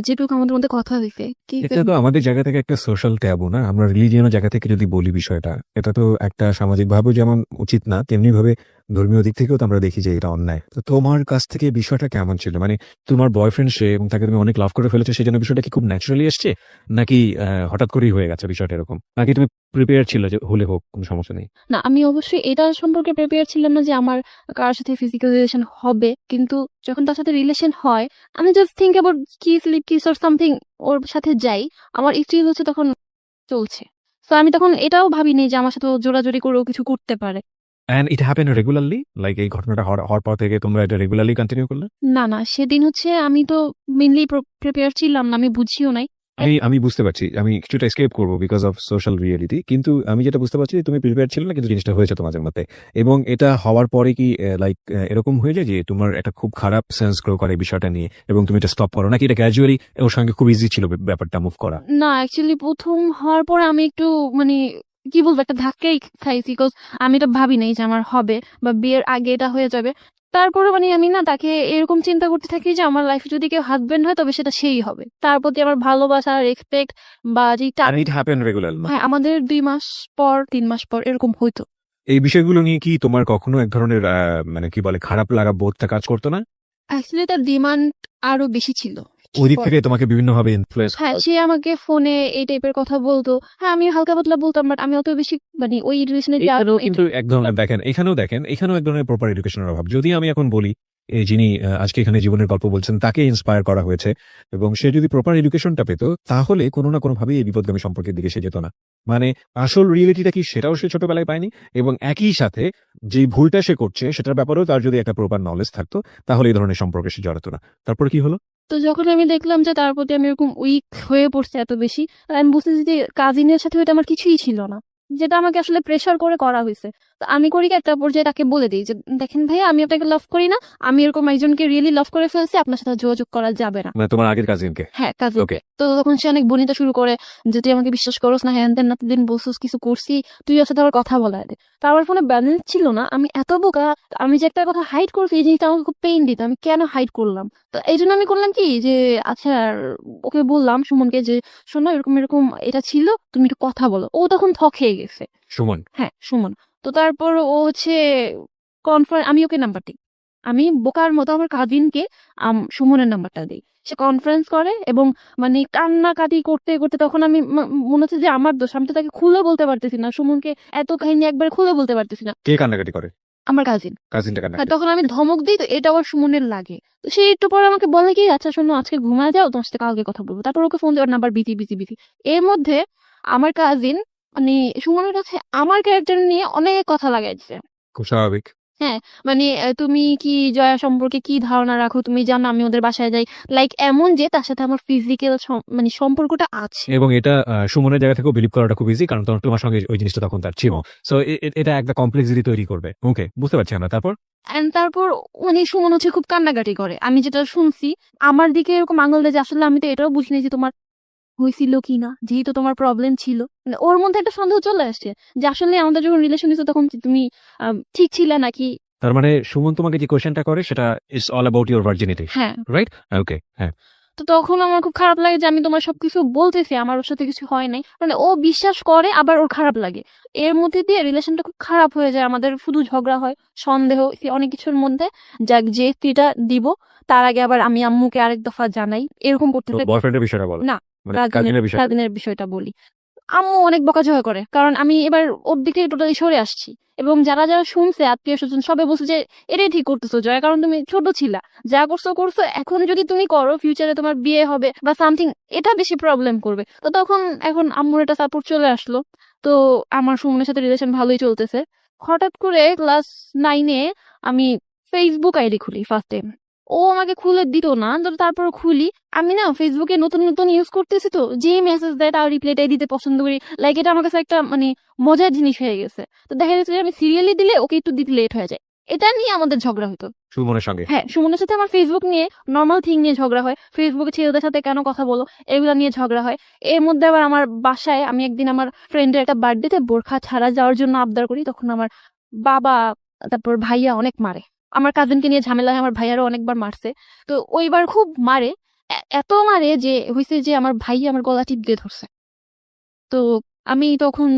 যেটুকু আমাদের মধ্যে কথা হইছে কি এটা তো আমাদের জায়গা থেকে একটা সোশ্যাল ট্যাবু না? আমরা রিলিজিয়নের জায়গা থেকে যদি বলি বিষয়টা, এটা তো একটা সামাজিক ভাবে যেমন উচিত না, তেমনি ভাবে ধর্মীয় দিক থেকেও তো আমরা দেখি যে এটা অন্যায়। তো তোমার কাছ থেকে বিষয়টা কেমন ছিল? মানে তোমার বয়ফ্রেন্ড সে, এবং তাকে তুমি অনেক লাভ করে ফেলেছো, সেই জন্য বিষয়টা কি খুব ন্যাচারালি এসছে, নাকি হঠাৎ করেই হয়ে গেছে বিষয়টা এরকম, নাকি তুমি প্রিপেয়ার ছিল যে হলে হোক কোনো সমস্যা নেই? না, আমি অবশ্যই এটা সম্পর্কে প্রিপেয়ার ছিলাম না যে আমার কারোর সাথে ফিজিক্যাল রিলেশন হবে, কিন্তু যখন তার সাথে রিলেশন হয় আমি just think about kiss lip kiss or something, ওর সাথে যাই, আমার স্টিল হচ্ছে তখন চলছে। তো আমি তখন এটাও ভাবিনি যে আমার সাথে ও জোরাজোরি করেও কিছু করতে পারে। And it happen regularly, like এই ঘটনাটা হওয়ার পর থেকে তোমরা এটা রেগুলারলি কন্টিনিউ করলে? না না, সেদিন হচ্ছে আমি তো মেনলি প্রিপেয়ার ছিলাম না, আমি বুঝিও নাই। আমি বুঝতে পারছি, আমি কিছুটা এসকেপ করবো বিকজ অফ সোশ্যাল রিয়েলিটি, কিন্তু আমি যেটা বুঝতে পারছি তুমি প্রিপেয়ার ছিল না, কিন্তু জিনিসটা হয়েছে তোমাদের মধ্যে। এবং এটা হওয়ার পরে কি লাইক এরকম হয়ে যায় যে তোমার একটা খুব খারাপ সেন্স গ্রো করে এই বিষয়টা নিয়ে, এবং তুমি এটা স্টপ করো, নাকি এটা গ্র্যাজুয়ালি ওর সঙ্গে খুব ইজি ছিল ব্যাপারটা মুভ করা? না, অ্যাকচুয়ালি প্রথম হওয়ার পরে আমি একটু মানে কি বলবো, একটা ধাক্কাই খাইছি, বিকজ আমি তো ভাবি নাই যে আমার হবে বা বিয়ের আগে এটা হয়ে যাবে। তারপরে মানে আমি না তাকে এরকম চিন্তা করতে থাকি যে আমার লাইফে যদি কেউ হাজবেন্ড হয় তবে সেটা সেই হবে, তার প্রতি আমার ভালোবাসা রেসপেক্ট বা যে And it happened regular? হ্যাঁ, আমাদের 2 মাস পর 3 মাস পর এরকম হইতো। এই বিষয়গুলো নিয়ে কি তোমার কখনো এক ধরনের মানে কি বলে খারাপ লাগা বোধটা কাজ করতো না? অ্যাকচুয়ালি তার ডিমান্ড আরো বেশি ছিল। ওই দিক থেকে তোমাকে বিভিন্নভাবে ইনফ্লুয়েন্স? হ্যাঁ, সে আমাকে ফোনে এই টাইপের কথা বলতো, হ্যাঁ আমি হালকা পাতলা বলতাম, বাট আমি অত বেশি মানে ওই রিলেশনে এখানেও কিন্তু এক ধরনের দেখেন এখানেও এক ধরনের প্রপার এডুকেশনের অভাব। যদি আমি এখন বলি এই যিনি আজকে এখানে জীবনের গল্প বলছেন তাকে ইন্সপায়ার করা হয়েছে, এবং সে যদি প্রপার এডুকেশনটা পেত, তাহলে কোনো না কোনোভাবেই এই বিপদগামী সম্পর্কের দিকে সে যেত না। মানে আসল রিয়েলিটিটা কি সেটাও সে ছোটবেলায় পায়নি, এবং একই সাথে যে ভুলটা সে করছে সেটার ব্যাপারেও তার যদি একটা প্রপার নলেজ থাকতো, তাহলে এই ধরনের সম্পর্কে সে জড়াতো না। তারপর কি হলো? তো যখন আমি দেখলাম যে তার প্রতি আমি এরকম উইক হয়ে পড়ছে এত বেশি, আমি বুঝতেছি যে কাজিনের সাথে ওইটা আমার কিছুই ছিল না। যেটা আমাকে আসলে প্রেশার করে করা হয়েছে। তো আমি করি কি, একটা পর্যায়ে তাকে বলে দিই যে দেখেন ভাইয়া, আমি আপনাকে লাভ করি না, আমি এরকম একজনকে রিয়েলি লাভ করে ফেলছি, আপনার সাথে যোগাযোগ করা যাবে না। মানে তোমার আগের কাজিনকে? হ্যাঁ, কাজে। ওকে। তো তখন সে অনেক বনিতা শুরু করে যে তুই আমাকে বিশ্বাস করস না, হ্যান তেন না, দিন বলছিস কিছু করছি, তুই ওর সাথে আবার কথা বলা দে। তো আমার ফোনে ব্যালেন্স ছিল না, আমি এত বোকা, আমি যে একটা কথা হাইড করছি এই জিনিসটা আমাকে খুব পেইন দিত, আমি কেন হাইড করলাম। তো এই জন্য আমি করলাম কি যে আচ্ছা, ওকে বললাম সুমনকে যে শোনো এরকম এরকম এটা ছিল, তুমি একটু কথা বলো। ও তখন থ খেয়ে গেছে। সুমন? হ্যাঁ, সুমন। তো তারপর ও হচ্ছে আমি ওকে নাম্বার দিই, আমি বোকার মতো আমার কাজিনকে সুমনের নাম্বারটা দিই। সে কনফারেন্স করে এবং মানে কান্নাকাটি করতে করতে, তখন আমি মনে হচ্ছে যে আমার দোষ, আমি তো তাকে খুলে বলতে পারতেছি না, সুমনকে এত কাহিনী একবার খুলে বলতে পারতেছি না। কে কান্নাকাটি করে? আমার কাজিন। কাজিনটা হ্যাঁ, কান্নাকাটি? তখন আমি ধমক দিই, তো এটা আবার সুমনের লাগে। তো সে একটু পরে আমাকে বলে কি আচ্ছা শোনো, আজকে ঘুমায় যাও, তোমার সাথে কালকে কথা বলবো। তারপর ওকে ফোন দেওয়ার নাম্বার বিজি বিজি বিজি। এর মধ্যে আমার কাজিন মানে সুমনের কাছে আমার ক্যারেক্টার নিয়ে অনেক কথা লাগাইছে। খুব স্বাভাবিক। হ্যাঁ, মানে তুমি কি জয়া সম্পর্কে কি ধারণা রাখো, তুমি জানো আমি ওদের বাসায় যাই, লাইক এমন যে তার সাথে আমার ফিজিক্যাল মানে সম্পর্কটা আছে। এবং এটা সুমনের জায়গা থেকেও বিলিভ করাটা খুব ইজি, কারণ তোমার সঙ্গে ওই জিনিসটা তখন তার ছিল। সো এটা একটা কমপ্লেক্সিটি তৈরি করবে। ওকে, বুঝতে পারছি আমরা। তারপর? এন্ড তারপর মানে সুমন হচ্ছে খুব কান্নাকাটি করে, আমি যেটা শুনছি আমার দিকে এরকম আঙুল দেয় যে আসলে আমি তো এটাও বুঝিনি যে তোমার হয়েছিল কিনা, যেহেতু তোমার প্রবলেম ছিল। মানে ওর মধ্যে একটা সন্দেহ চলে আসছে যে আসলে আমাদের যখন রিলেশন হয়েছে তখন কি তুমি ঠিক ছিলে নাকি। তার মানে সুমন তোমাকে যে কোয়েশ্চেনটা করে সেটা is all about your virginity, হ্যাঁ। রাইট? ওকে, হ্যাঁ। তো তখন আমার খুব খারাপ লাগে যে আমি তোমার সবকিছু বলতেছি, আমার ওর সাথে কিছু হয় নাই, মানে ও বিশ্বাস করে আবার ওর খারাপ লাগে। এর মধ্যে দিয়ে রিলেশনটা খুব খারাপ হয়ে যায়, আমাদের শুধু ঝগড়া হয়, সন্দেহ, অনেক কিছুর মধ্যে। যাক, যে স্ত্রীটা দিব তার আগে আবার আমি আম্মুকে আরেক দফা জানাই, এরকম করতে থাকে। বয়ফ্রেন্ডের বিষয়টা বলো। না, মানে কাজিনের বিষয়। কাজিনের বিষয়টা বলি। আম্মু অনেক বকাঝকা করে, কারণ আমি এবার ওর দিক থেকে টোটালি সরে আসছি। এবং যারা যারা শুনছে, আত্মীয় স্বজন সবাই বলছে যে এটাই ঠিক করতেছো জয়া, কারণ তুমি ছোট ছিলা, যা করছো করছো, এখন যদি তুমি করো ফিউচারে তোমার বিয়ে হবে বা সামথিং, এটা বেশি প্রবলেম করবে। তো তখন এখন আম্মুর একটা সাপোর্ট চলে আসলো। তো আমার সুমনের সাথে রিলেশন ভালোই চলতেছে। হঠাৎ করে ক্লাস 9-এ আমি ফেসবুক আইডি খুলি ফার্স্ট টাইম। ও আমাকে খুলে দিত না, তো তারপর খুলি। আমি না ফেসবুকে নতুন নতুন ইউজ করতেছি, তো যে মেসেজ দেয় তার রিপ্লাইটাই দিতে পছন্দ করি, লাইক এটা আমার কাছে একটা মানে মজার জিনিস হয়ে গেছে। তো দেখা যাচ্ছে যে আমি সিরিয়ালি দিলে ওকে একটু দিতে লেট হয়ে যায়, এটা নিয়ে আমাদের ঝগড়া হতো। সুমনের সঙ্গে? হ্যাঁ, সুমনের সাথে আমার ফেসবুক নিয়ে নর্মাল থিং নিয়ে ঝগড়া হয়, ফেসবুকে ছেলেদের সাথে কেন কথা বলো এগুলো নিয়ে ঝগড়া হয়। এর মধ্যে আবার আমার বাসায় আমি একদিন আমার ফ্রেন্ডের একটা বার্থডেতে বোরখা ছাড়া যাওয়ার জন্য আবদার করি, তখন আমার বাবা তারপর ভাইয়া অনেক মারে। আমার কাজিনকে নিয়ে ঝামেলা হয়, আমার ভাইয়ারও অনেকবার মারছে। তো ওইবার খুব মারে, এত মারে যে হয়েছে যে আমার ভাইয়া আমার গলা টিপ দিয়ে ধরছে। তো আমি তখন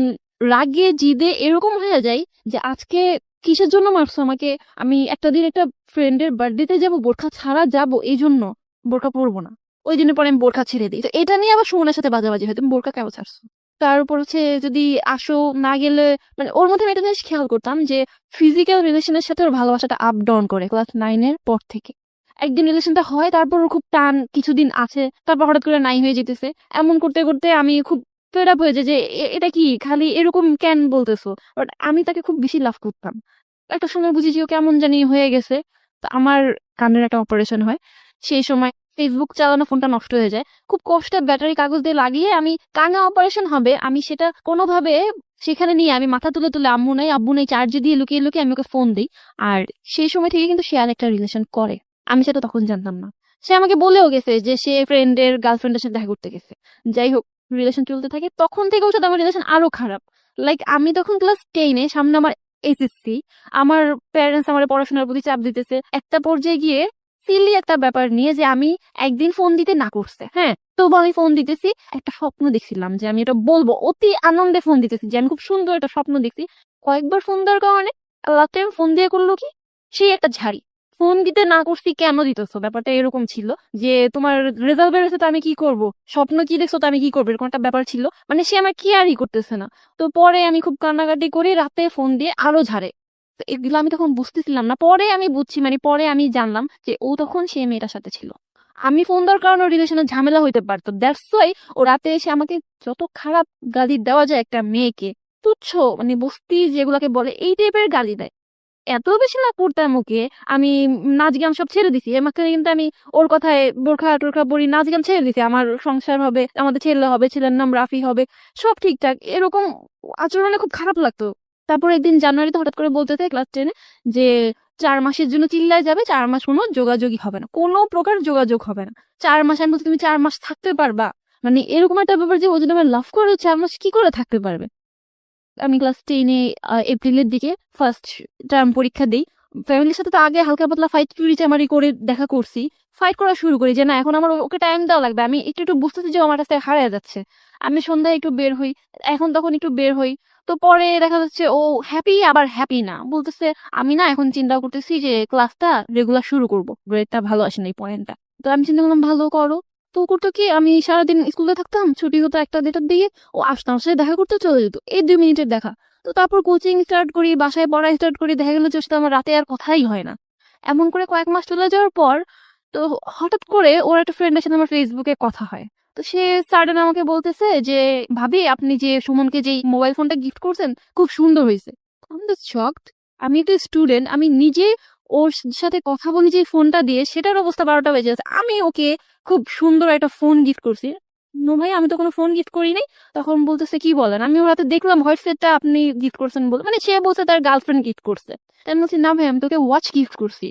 রাগে জিদে এরকম হয়ে যাই যে আজকে কিসের জন্য মারছো আমাকে, আমি একটা দিন একটা ফ্রেন্ডের বার্থডেতে যাব, বোরখা ছাড়া যাব, এই জন্য বোরখা পরবো না। ওই দিনের পরে আমি বোরখা ছেড়ে দিই। তো এটা নিয়ে আবার সুমনের সাথে বাজাবাজি হয়, তুমি বোরখা কেন ছাড়ছো। তার উপর হচ্ছে যদি আসো না গেলে, মানে ওর মধ্যে আমি একটা জিনিস খেয়াল করতাম যে ফিজিক্যাল রিলেশনের সাথে ওর ভালোবাসাটা আপ ডাউন করে ক্লাস 9-এর পর থেকে। একদিন রিলেশনটা হয়, তারপর ওর খুব টান কিছুদিন আছে, তারপর হঠাৎ করে নাই হয়ে যেতেছে। এমন করতে করতে আমি খুব ফেড আপ হয়ে যায় যে এটা কি খালি এরকম কেন বলতেছো। বাট আমি তাকে খুব বেশি লাভ করতাম। একটা সময় বুঝি যে ও কেমন জানি হয়ে গেছে। তো আমার কানের একটা অপারেশন হয়, সেই সময় ফেসবুক চালানো ফোনটা নষ্ট হয়ে যায়। খুব কষ্টে ব্যাটারি কাগজ দিয়ে লাগিয়ে আমি, কানে অপারেশন হবে, আমি সেটা কোনোভাবে সেখানে নিয়ে আমি মাথা তুলে তুলে আম্মু নাই আব্বু নাই চার্জে দিয়ে লুকিয়ে লুকিয়ে আমি ওকে ফোন দিই। আর সেই সময় থেকে কিন্তু সে আরেকটা রিলেশন করে, আমি সেটা তখন জানতাম না। সে আমাকে বলেও গেছে যে সে ফ্রেন্ডের গার্লফ্রেন্ডের সাথে দেখা করতে গেছে। যাই হোক, রিলেশন চলতে থাকে, তখন থেকে ওর সাথে আমার রিলেশন আরো খারাপ। লাইক আমি তখন ক্লাস 10-এ, সামনে আমার এসএসসি, আমার প্যারেন্টস আমার পড়াশোনার প্রতি চাপ দিতেছে। একটা পর্যায়ে গিয়ে সিলি একটা ব্যাপার নিয়ে যে আমি একদিন ফোন দিতে না করছে, হ্যাঁ, তবু আমি ফোন দিতেছি। একটা স্বপ্ন দেখছিলাম যে আমি এটা বলবো, অতি আনন্দে ফোন দিতেছি যে আমি খুব সুন্দর একটা স্বপ্ন দেখছি। কয়েকবার ফোন দেওয়ার কারণে লাস্ট টাইম ফোন দিয়ে করলো কি, সেই একটা ঝাড়ি। ফোন দিতে না করছি কেন দিতেছো, ব্যাপারটা এরকম ছিল যে তোমার রেজাল্ট বেরোছে তো আমি কি করব, স্বপ্ন কি দেখছো তো আমি কি করবো, এরকম একটা ব্যাপার ছিল। মানে সে আমার কেয়ারই করতেছে না। তো পরে আমি খুব কান্নাকাটি করি, রাতে ফোন দিয়ে আরো ঝাড়ে। তো এগুলো আমি তখন বুঝতেছিলাম না, পরে আমি বুঝছি, মানে পরে আমি জানলাম যে ও তখন সে মেয়েটার সাথে ছিল। আমি ফোন দেওয়ার কারণে রিলেশনে ঝামেলা হইতে পারতো, দ্যাটস ওয়াই ও রাতে এসে আমাকে যত খারাপ গালি দেওয়া যায় একটা মেয়েকে, তুচ্ছ মানে বস্তি যেগুলাকে বলে, এই টাইপের গালি দেয়। এত বেশি না পড়তাম ওকে, আমি নাচ গান সব ছেড়ে দিছি। এর মাঝখানে কিন্তু আমি ওর কথায় বোরখা টোরখা পরি, নাচ গান ছেড়ে দিছি। আমার সংসার হবে, আমাদের ছেলে হবে, ছেলের নাম রাফি হবে, সব ঠিকঠাক। এরকম আচরণে খুব খারাপ লাগতো। তারপর একদিন জানুয়ারিতে হঠাৎ করে বলতেছে ক্লাস 10-এ যে 4 মাসের জন্য চিল্লায় যাবে, 4 মাস কোনো যোগাযোগই হবে না, কোনো প্রকার যোগাযোগ হবে না। 4 মাস, আমি বলছি তুমি 4 মাস থাকতে পারবা? মানে এরকম একটা ব্যাপার যে ও যদি আমার লাভ করে 4 মাস কি করে থাকতে পারবে? আমি ক্লাস 10-এ এপ্রিলের দিকে ফার্স্ট টার্ম পরীক্ষা দিই। ফ্যামিলির সাথে তো আগে হালকা পাতলা ফাইট চুরিচামারি করে দেখা করছি, ফাইট করা শুরু করি যে না এখন আমার ওকে টাইম দেওয়া লাগবে। আমি একটু একটু বুঝতেছি যে ও আমার কাছ থেকে হারিয়ে যাচ্ছে। আমি সন্ধ্যায় একটু বের হই, এখন তখন একটু বের হই। তো পরে দেখা যাচ্ছে ও হ্যাপি আবার হ্যাপি না, বলতেছে আমি না এখন চিন্তা করতেছি যে ক্লাসটা রেগুলার শুরু করব, গ্রেডটা ভালো আসে না এই পয়েন্টটা। তো আমি চিন্তা করলাম ভালো করো। তো করতো কি, আমি সারাদিন স্কুলে থাকতাম, ছুটি হতো 1টা 2টার দিকে, ও আসতো, আমার সাথে দেখা করতে চলে যেত, এই 2 মিনিটের দেখা। তো তারপর কোচিং স্টার্ট করি, বাসায় পড়া স্টার্ট করি, দেখা গেলো যে ওর সাথে আমার রাতে আর কথাই হয় না। এমন করে কয়েক মাস চলে যাওয়ার পর তো হঠাৎ করে ওর একটা ফ্রেন্ডের সাথে আমার ফেসবুকে কথা হয়। তো সে সাডেন আমাকে বলতেছে যে ভাবি আপনি যে সুমনকে যে মোবাইল ফোনটা গিফট করছেন খুব সুন্দর হয়েছে। আমি তো শকড। আমি তো স্টুডেন্ট, আমি নিজে ওর সাথে কথা বলি যে ফোনটা দিয়ে, সেটার অবস্থা 12টা বেজে গেছে, আমি ওকে খুব সুন্দর একটা ফোন গিফট করছি। নো ভাই, আমি তো কোনো ফোন গিফট করি নাই। তখন বলতেছে কি বলেন, আমি ওর হাতে দেখলাম হোয়াইট সেটটা আপনি গিফট করছেন বলে, মানে সে বলছে তার গার্লফ্রেন্ড গিফট করছে। তাই আমি বলছি না ভাই, আমি তোকে ওয়াচ গিফট করছি।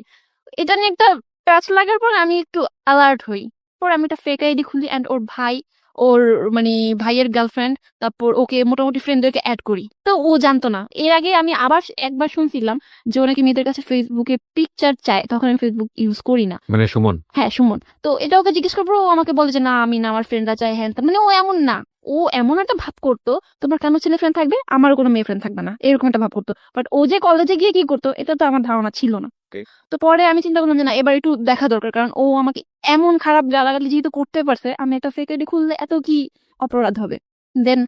এটা নিয়ে একটা প্যাচ লাগার পর আমি একটু অ্যালার্ট হই। পর আমি একটা ফেক আইডি খুলি অ্যান্ড ওর ভাই, ওর মানে ভাইয়ের গার্লফ্রেন্ড, তারপর ওকে মোটামুটি ফ্রেন্ডদেরকে অ্যাড করি। তো ও জানতো না। এর আগে আমি আবার একবার শুনছিলাম যে ও নাকি মেয়েদের কাছে ফেসবুকে পিকচার চায়, তখন আমি ফেসবুক ইউজ করি না। মানে সুমন? হ্যাঁ, সুমন। তো এটা ওকে জিজ্ঞেস করবো, ও আমাকে বলে যে না আমি না, আমার ফ্রেন্ডরা চাই, হ্যান ত্যান। মানে ও এমন না, ও এমন একটা ভাব করতো তোমার কেন ছেলে ফ্রেন্ড থাকবে, আমার কোনো মেয়ে ফ্রেন্ড থাকবে না, এরকম একটা ভাব করতো। বাট ও যে কলেজে গিয়ে কি করতো এটা তো আমার ধারণা ছিল না। Okay. তো পরে আমি চিন্তা করলাম যে না এবার একটু দেখা দরকার, কারণ ও আমাকে এমন খারাপ গালাগালি যেহেতু করতে পারছে, আমি একটা ফেক আইডি খুললে এত কি অপরাধ হবে। দেন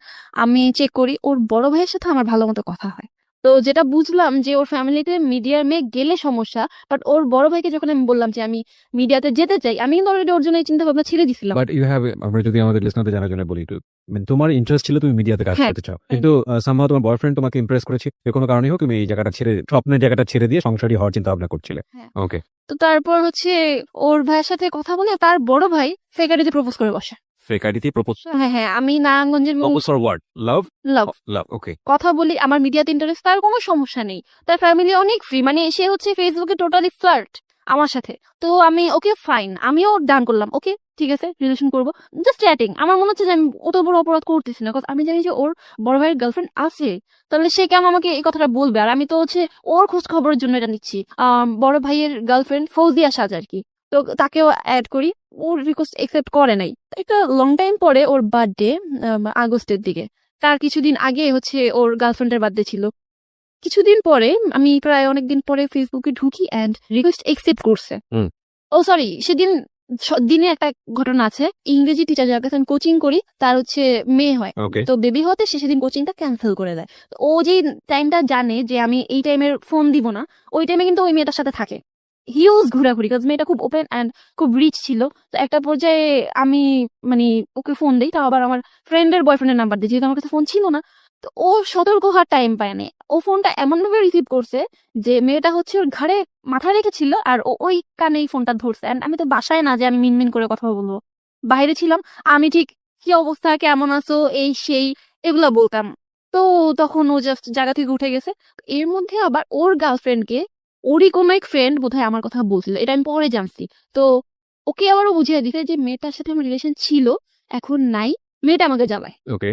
আমি চেক করি, ওর বড় ভাইয়ের সাথে আমার ভালো মতো কথা হয়। তো যেটা বুঝলাম যে ওর ফ্যামিলিতে মিডিয়ার মেয়ে গেলে সমস্যা, বাট ওর বড় ভাইকে যখন আমি বললাম যে আমি মিডিয়াতে যেতে চাই, আমি কিন্তু অলরেডি ওর জন্য এই চিন্তা ভাবনা ছেড়ে দিছিলাম। বাট ইউ হ্যাভ, আমরা যদি আমাদের লিসনারদের জানার জন্য বলি, তো মানে তোমার ইন্টারেস্ট ছিল তুমি মিডিয়াতে কাজ হ্যাঁ। করতে চাও, কিন্তু সামহাও তোমার বয়ফ্রেন্ড তোমাকে ইমপ্রেস করেছে, যে কোনো কারণে হোক তুমি এই জায়গাটা ছেড়ে, স্বপ্নের জায়গাটা ছেড়ে দিয়ে সংসারী হওয়ার চিন্তা ভাবনা করছিলে। হ্যাঁ। ওকে। তো তারপর হচ্ছে ওর ভাইয়ের সাথে কথা বলে তার বড় ভাই ফেক আইডিতে প্রপোজ করে বসে। ফেক আইডিতে প্রপোজ? হ্যাঁ হ্যাঁ, আমি নারায়ণগঞ্জের প্রপোজ ফর হোয়াট? লাভ? লাভ লাভ, ওকে। কথা বলি, আমার মিডিয়াতে ইন্টারেস্ট, তার কোনো সমস্যা নেই, তার ফ্যামিলি অনেক ফ্রি, মানে সে হচ্ছে ফেসবুকে টোটালি ফ্লার্ট আমার সাথে। তো আমি ওকে ফাইন, আমিও ডান করলাম, ওকে ঠিক আছে রিলেশন করবো, জাস্ট চ্যাটিং। আমার মনে হচ্ছে যে আমি অত বড় অপরাধ করতেছি না, কারণ আমি জানি যে ওর বড় ভাইয়ের গার্লফ্রেন্ড আছে, তাহলে সে কেন আমাকে এই কথাটা বলবে। আর আমি তো হচ্ছে ওর খোঁজ খবরের জন্য এটা নিচ্ছি। বড় ভাইয়ের গার্লফ্রেন্ড ফৌজিয়া সাজ আর কি, তো তাকেও অ্যাড করি। ওর রিকোয়েস্ট একসেপ্ট করে নাই। একটা লং টাইম পরে ওর বার্থডে, আগস্টের দিকে, তার কিছুদিন আগে হচ্ছে ওর গার্লফ্রেন্ডের বার্থডে ছিল। কিছুদিন পরে আমি প্রায় অনেকদিন পরে ফেসবুকে ঢুকি অ্যান্ড রিকোয়েস্ট একসেপ্ট করছে। হুম। ও সরি, সেদিন দিনে একটা ঘটনা আছে, ইংরেজি টিচার যার কাছে আমি কোচিং করি তার হচ্ছে মেয়ে হয়। ওকে। তো বেবি হতে সে সেদিন কোচিংটা ক্যান্সেল করে দেয়। তো ও যে টাইমটা জানে যে আমি এই টাইমের ফোন দিব না, ওই টাইমে কিন্তু ওই মেয়েটার সাথে থাকে, হিউজ ঘোরাঘুরি, কারণ মেয়েটা খুব ওপেন অ্যান্ড খুব রিচ ছিল। তো একটা পর্যায়ে আমি মানে ওকে ফোন দিই, তাও আবার আমার ফ্রেন্ডের বয়ফ্রেন্ডের নাম্বার দিই, যেহেতু আমার কাছে ফোন ছিল না। তো ও সতর্ক হওয়ার টাইম পায় না, ও ফোনটা এমন ভাবে রিসিভ করছে যে মেয়েটা হচ্ছে ওর ঘাড়ে মাথা রেখেছিল আর ও ওই কানেই ফোনটা ধরছে। And আমি তো বাসায় না যে আমি মিনমিন করে কথা বলবো, বাইরে ছিলাম। আমি ঠিক কি অবস্থা, কেমন আছো, এই সেই এগুলা বলতাম। তো তখন ও জাস্ট জায়গা থেকে উঠে গেছে। এর মধ্যে আবার ওর গার্লফ্রেন্ডকে ওরই কোনো এক ফ্রেন্ড বোধহয় আমার কথা বলছিল, এটা আমি পরে জানছি। তো ওকে আবারও বুঝিয়ে দিতে যে মেয়েটার সাথে আমার রিলেশন ছিল, এখন নাই, মেয়েটা আমাকে জ্বালায়। ওকে।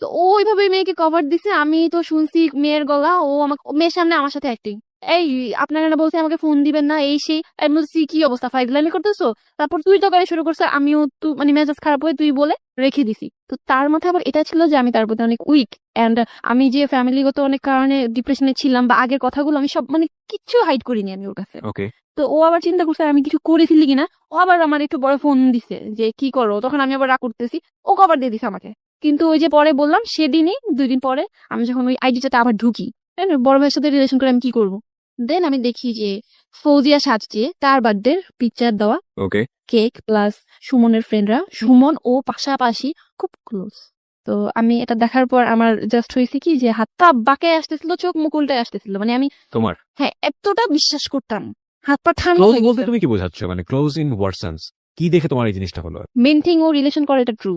তো ও ওইভাবে মেয়েকে কভার দিছে, আমি তো শুনছি মেয়ের গলা, ও আমাকে মেয়ের সামনে আমার সাথে অ্যাক্টিং, এই আপনারা না বলছে আমাকে ফোন দিবেন না, এই সেই। আমি বলছি কি অবস্থা, ফাইজলামি করতেছো? তারপর তুই তো গাড়ি শুরু করছে, আমিও তো মানে মেজাজ খারাপ হয়ে তুই বলে রেখে দিছি। তো তার মাথায় আবার এটা ছিল যে আমি তার প্রতি অনেক উইক, এন্ড আমি যে ফ্যামিলিগত অনেক কারণে ডিপ্রেশনে ছিলাম, বা আগের কথাগুলো আমি সব মানে কিচ্ছু হাইড করিনি আমি ওর কাছে। ওকে। তো ও আবার চিন্তা করছে আমি কিছু করে ফেলি কিনা, ও আবার আমার একটু বড় ফোন দিছে যে কি করো, তখন আমি আবার রাগ করতেছি, ও কভার দিয়ে দিছে আমাকে। কিন্তু ওই যে পরে বললাম সেদিনই 2 দিন পরে আমি যখন ওই আইডিটাতে আবার ঢুকি, বড় ভাইয়ের সাথে রিলেশন করে আমি কি করবো, দেন আমি দেখি যে ফৌজিয়া সাজছে, তার বার্থডে পিকচার দেওয়া, ওকে। কেক প্লাস সুমনের ফ্রেন্ডরা, সুমন ও পাশাপাশি খুব ক্লোজ। তো আমি এটা দেখার পর আমার জাস্ট হয়েছে কি যে হাত পা বাঁকে আসতেছিল, চোখ মুখ উল্টায় আসতেছিল, মানে আমি তোমার হ্যাঁ এতটা বিশ্বাস করতাম, হাত পা ঠান্ডা ক্লোজ হয়ে বলতে গেছে। তুমি কি বোঝাচ্ছ, মানে ক্লোজ ইন হোয়াট সেন্স? কি দেখে তোমার এই জিনিসটা হলো? মেন থিং ও রিলেশন করে, এটা ট্রু।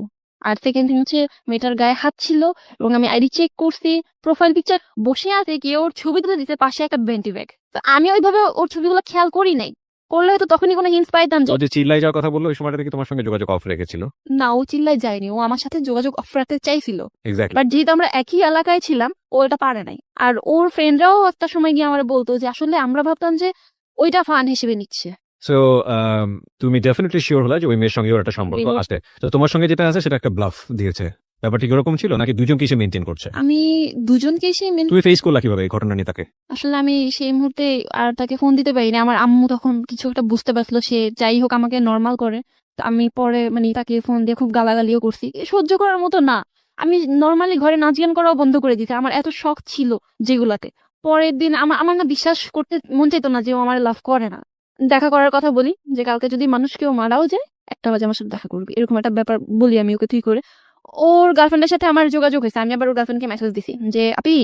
আর সেকেন্ড থিং হচ্ছে মেয়েটার গায়ে হাত ছিল, এবং আমি আইডি চেক করছি, প্রোফাইল পিকচার বসে আছে কি ওর ছবি তুলে দিতে পাশে একটা বেন্টি ব্যাগ। তো আমি ওইভাবে ওর ছবিগুলো খেয়াল করি নাই, করলে হয়তো তখনই কোনো হিন্টস পাইতাম যে ও যে চিল্লাই যাওয়ার কথা বললো ওই সময়টা থেকে তোমার সঙ্গে যোগাযোগ অফ রেখেছিল। না, ও চিল্লায় যায়নি, ও আমার সাথে যোগাযোগ অফ রাখতে চাইছিল, এক্স্যাক্টলি। বাট যেহেতু আমরা একই এলাকায় ছিলাম ও এটা পারে নাই। আর ওর ফ্রেন্ডরাও একটা সময় গিয়ে আমার বলতো যে আসলে আমরা ভাবতাম যে ওইটা ফান হিসেবে নিচ্ছে। সো তুমি ডেফিনেটলি শিওর হলা যে ওই মেয়ের সঙ্গে ওর একটা সম্পর্ক Really? আছে। তো তোমার সঙ্গে যেটা আছে সেটা একটা ব্লাফ দিয়েছে, ব্যাপারটা কি এরকম ছিল নাকি দুজনকে সে মেনটেন করছে? আমি দুজনকেই সেই তুমি ফেস করলা কিভাবে এই ঘটনা নিয়ে তাকে? আসলে আমি সেই মুহূর্তে আর তাকে ফোন দিতে পারিনি, আমার আম্মু তখন কিছু একটা বুঝতে পারছিল, সে যাই হোক আমাকে নর্মাল করে। তো আমি পরে মানে তাকে ফোন দিয়ে খুব গালাগালিও করছি, সহ্য করার মতো না। আমি নর্মালি ঘরে নাচ গান করাও বন্ধ করে দিতে, আমার এত শখ ছিল যেগুলাতে। পরের দিন আমার আমার না বিশ্বাস করতে মন চাইতো না যে ও আমার লাভ করে না। দেখা করার কথা বলি যে কালকে যদি মানুষ কেউ মারাও যায় 1টা বাজে আমার সাথে দেখা করবি, এরকম একটা ব্যাপার বলি আমি ওকে, তুই করে। ওর গার্লফ্রেন্ডের সাথে আমার যোগাযোগ হয়েছে, আমি আবার ওর গার্লফ্রেন্ডকে মেসেজ দিছি যে আপি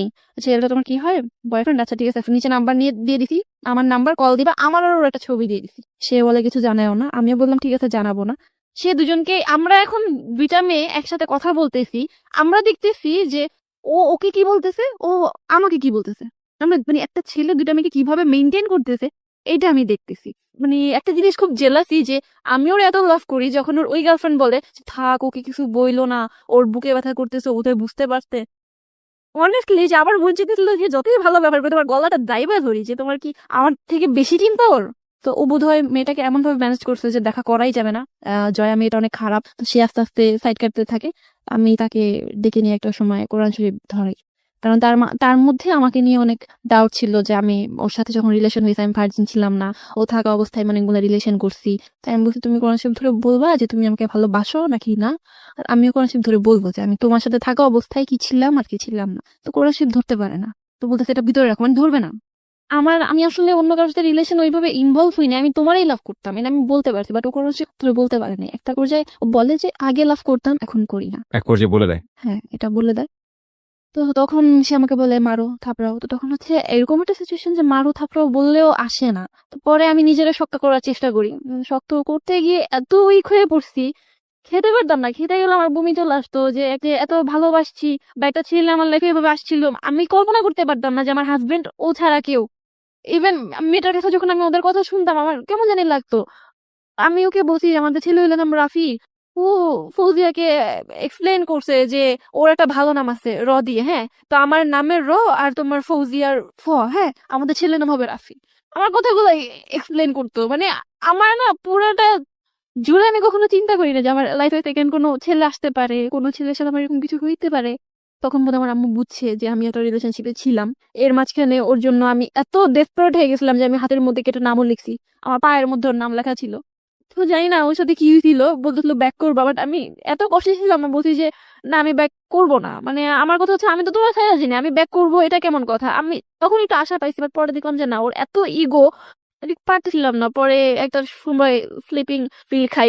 ছেলেটা তোমার কি হয়, বয়ফ্রেন্ড? আচ্ছা ঠিক আছে, নিচে নাম্বার নিয়ে দিয়ে দিছি, আমার নাম্বার কল দিবা, আমার আর ওর একটা ছবি দিয়ে দিছি। সে বলে কিছু জানায়ও না, আমিও বললাম ঠিক আছে জানাবো না। সে দুজনকে, আমরা এখন দুইটা মেয়ে একসাথে কথা বলতেছি, আমরা দেখতেছি যে ও ওকে কি বলতেছে, ও আমাকে কি বলতেছে, আমরা মানে একটা ছেলে দুইটা মেয়েকে কিভাবে মেনটেন করতেছে এইটা আমি দেখতেছি। মানে একটা জিনিস খুব জেলাসি যে আমি ওর এত লাভ করি, যখন ওর ওই গার্লফ্রেন্ড বলে যে, থাক ওকে কিছু বইলো না, ওর বুকে ব্যথা করতেছে, ওদের বুঝতে পারতে। অনেস্টলি যে আবার মন চেয়েছিল যে যতই ভালো ব্যবহার করে তোমার গলাটা দাইবা ধরি, যে তোমার কি আমার থেকে বেশি চিন্তা ওর। তো ও বোধহয় মেয়েটাকে এমন ভাবে ম্যানেজ করছে যে দেখা করাই যাবে না। জয়া মেয়েটা অনেক খারাপ, তো সে আস্তে আস্তে সাইড কাটতে থাকে। আমি তাকে ডেকে নিয়ে একটা সময় কোরআন শরীফ ধরাই, কারণ তার মধ্যে আমাকে নিয়ে অনেক ডাউট ছিল যে আমি ওর সাথে যখন রিলেশন হয়েছে আমি ভার্জিন ছিলাম না, ও থাকা অবস্থায় মানে অনেকগুলো রিলেশন করছি। তাই আমি বলছি তুমি কোরআন শরীফ ধরে বলবা যে তুমি আমাকে ভালোবাসো নাকি না। আর আমিও কোরআন শরীফ ধরে বলবো যে আমি তোমার সাথে থাকা অবস্থায় কি ছিলাম আর কি ছিলাম না। তো কোরআন শরীফ ধরতে পারে না, তো বলতেছে এটা ভিতরে রাখো, মানে ধরবে না। আমি আসলে অন্য কারোর সাথে রিলেশন ওইভাবে ইনভলভ হই না, আমি তোমারই লাভ করতাম, এটা আমি বলতে পারছি, বাট ও কোনো ধরে বলতে পারে না। একটা পর্যায়ে ও বলে যে আগে লাভ করতাম এখন করি না। এক পর্যায়ে বলে দেয়। হ্যাঁ, এটা বলে দেয়। তো তখন সে আমাকে বলে মারো থাপড়াও, তো তখন হচ্ছে এরকম একটা সিচুয়েশন যে মারো থাপড়াও বললেও আসে না। তো পরে আমি নিজেরা শক্ত করার চেষ্টা করি, শক্ত করতে গিয়ে এত উইক হয়ে পড়ছি, খেতে পারতাম না, খেতে গেলে আমার বমি চলে আসতো, যে এত ভালোবাসছি বা একটা ছেলে আমার লাইফে এভাবে আসছিল, আমি কল্পনা করতে পারতাম না যে আমার হাজবেন্ড ও ছাড়া কেউ। ইভেন মেয়েটার কাছে যখন আমি ওদের কথা শুনতাম আমার কেমন জানি লাগতো। আমি ওকে বলছি আমাদের ছেলে হইলো নাম রাফি, ও ফৌজিয়াকে এক্সপ্লেন করছে যে ওর একটা ভালো নাম আছে র দিয়ে, হ্যাঁ, তো আমার নামের র আর তোমার ফৌজিয়ার ফ, হ্যাঁ, আমাদের ছেলের নাম হবে রাফি। আমার কথাগুলো এক্সপ্লেন করতো, মানে আমার না পুরাটা জুড়ে আমি কখনো চিন্তা করি না যে আমার লাইফে সেকেন্ড কোনো ছেলে আসতে পারে, কোনো ছেলের সাথে আমার এরকম কিছু হইতে পারে। তখন বোধ আমার আম্মু বুঝছে যে আমি একটা রিলেশনশিপে ছিলাম। এর মাঝখানে ওর জন্য আমি এত ডেসপারেট হয়ে গেছিলাম যে আমি হাতের মধ্যে কেটে নামও লিখছি, আমার পায়ের মধ্যে ওর নাম লেখা ছিল। তো জানি না ওর সাথে কি হয়েছিল, বলতেছিল ব্যাক করবো, বাট আমি এত কষ্টে ছিলাম, না বলছি যে না আমি ব্যাক করবো না। মানে আমার কথা হচ্ছে আমি তো তোমার সাথে আছি না, আমি ব্যাক করবো এটা কেমন কথা। আমি তখন একটু আশা পাইছি, বাট পরে দেখলাম যে না, ওর এত ইগো, পারতেছিলাম না। পরে একটা সময় স্লিপিং পিল খাই,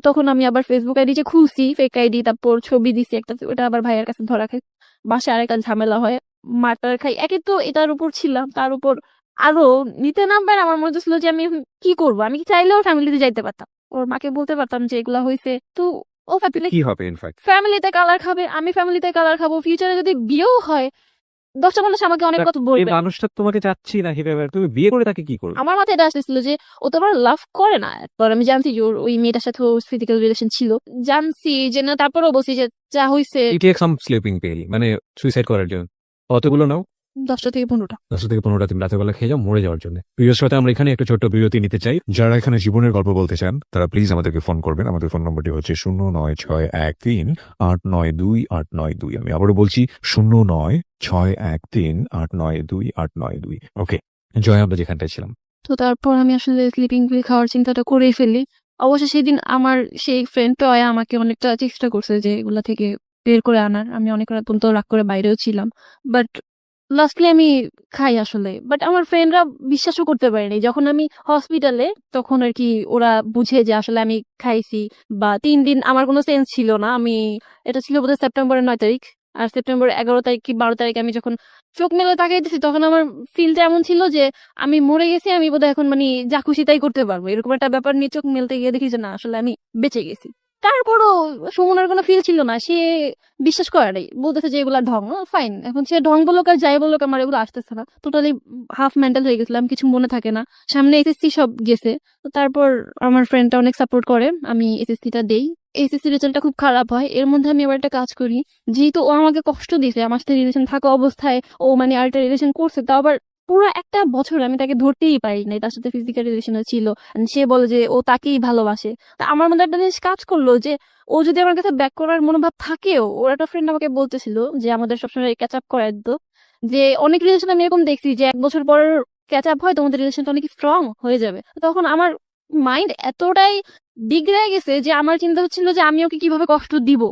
তখন আমি আবার ফেসবুক আইডি যে খুলছি ফেক আইডি, তারপর ছবি দিছি একটা, ওটা আবার ভাইয়ের কাছে ধরা খাই, বাসায় আরেকটা ঝামেলা হয়, মারটার খাই। একে তো এটার উপর ছিলাম, তার উপর আরো নিতে নামবে। আমার মনে হচ্ছিল যে আমি এখন কি করবো, আমি কি চাইলেও ফ্যামিলিতে যাইতে পারতাম, ওর মাকে বলতে পারতাম যে এগুলা হয়েছে। তো ও কি হবে ইনফ্যাক্ট? ফ্যামিলিতে কালার খাবে, আমি ফ্যামিলিতে কালার খাবো, ফিউচারে যদি বিয়েও হয় 10টা মানুষ আমাকে অনেক কথা এই বলবে। মানুষটা তোমাকে চাচ্ছি না হিসেবে তুমি বিয়ে করে তাকে কি করবে? আমার মাথায় এটা আসতেছিল যে ও তো আমার লাভ করে না। এরপর আমি জানছি যে ওর ওই মেয়েটার সাথে ফিজিক্যাল রিলেশন ছিল, জানছি যে না, তারপরও বলছি যে যা হয়েছে। It take some sleeping pill, মানে সুইসাইড করার জন্য। কতগুলো নাও? 10টা থেকে 15টা। 10 থেকে 15টা তুমি রাতের বেলা খেয়ে যাও, মরে যাওয়ার জন্য। প্রিয় শ্রোতা, আমরা এখানে একটা ছোট্ট বিরতি নিতে চাই। যারা এখানে জীবনের গল্প বলতে চান তারা প্লিজ আমাদেরকে ফোন করবেন। আমাদের ফোন নম্বরটি হচ্ছে 0961389282। আমি আবারও বলছি 0961389282। ওকে জয়, আমরা যেখানটায় ছিলাম। তো তারপর আমি আসলে স্লিপিং পিল খাওয়ার চিন্তাটা করেই ফেলি। অবশ্য সেদিন আমার সেই ফ্রেন্ড টয় আমাকে অনেকটা চেষ্টা করছে যে এগুলা থেকে বের করে আনার। আমি অনেক রাত পর্যন্ত রাগ করে বাইরেও ছিলাম, বাট লাস্টলি আমি খাই আসলে, বাট আমার ফ্রেন্ডরা বিশ্বাসও করতে পারেনি। যখন আমি হসপিটালে, তখন আর কি ওরা বুঝে যে আসলে আমি খাইছি। বা 3 দিন আমার কোনো সেন্স ছিল না। এটা ছিল বোধহয় সেপ্টেম্বরের 9 তারিখ, আর সেপ্টেম্বর 11 তারিখ কি 12 তারিখ আমি যখন চোখ মেলে তাকাইতেছি, তখন আমার ফিলটা এমন ছিল যে আমি মরে গেছি, আমি বোধহয় এখন মানে যা খুশি তাই করতে পারবো, এরকম একটা ব্যাপার নিয়ে চোখ মেলতে গিয়ে দেখি যে না, আসলে আমি বেঁচে গেছি। তারপরও সুমনের কোনো ফিল ছিল না, সে বিশ্বাস করে নাই, বলতেছে যে এগুলা ঢং। ফাইন, এখন সে ঢং বলুক আর যাই বলুক, আমার এগুলো আসতেছে না। টোটালি হাফ মেন্টাল হয়ে গেছিলাম, কিছু মনে থাকে না। সামনে এসএসসি সব গেছে, তো তারপর আমার ফ্রেন্ডটা অনেক সাপোর্ট করে, আমি এসএসসিটা দেই। এসএসসি রেজাল্টটা খুব খারাপ হয়, এর মধ্যে আমি আবার একটা কাজ করি। যেহেতু ও আমাকে কষ্ট দিয়েছে, আমার সাথে রিলেশন থাকা অবস্থায় ও মানে আরেকটা রিলেশন করছে, তাও আবার পুরো একটা বছর আমি তাকে ধরতেই পারি নাই, তার সাথে ফিজিক্যাল রিলেশন ছিল। And সে বলে যে ও তাকেই ভালোবাসে। তা আমার মধ্যে একটা জিনিস কাজ করলো যে ও যদি আমার কাছে ব্যাক করার মনোভাব থাকেও, ওর একটা ফ্রেন্ড আমাকে বলতেছিল যে আমাদের সবসময় ক্যাচ আপ করায় দিত, যে অনেক রিলেশন আমি এরকম দেখছি যে 1 বছর পর ক্যাচ আপ হয়, তোমাদের রিলেশনটা অনেক স্ট্রং হয়ে যাবে। তখন আমার মাইন্ড এতটাই বিগড়ে গেছে যে আমার চিন্তা হচ্ছিল যে আমি ওকে কিভাবে কষ্ট দিব।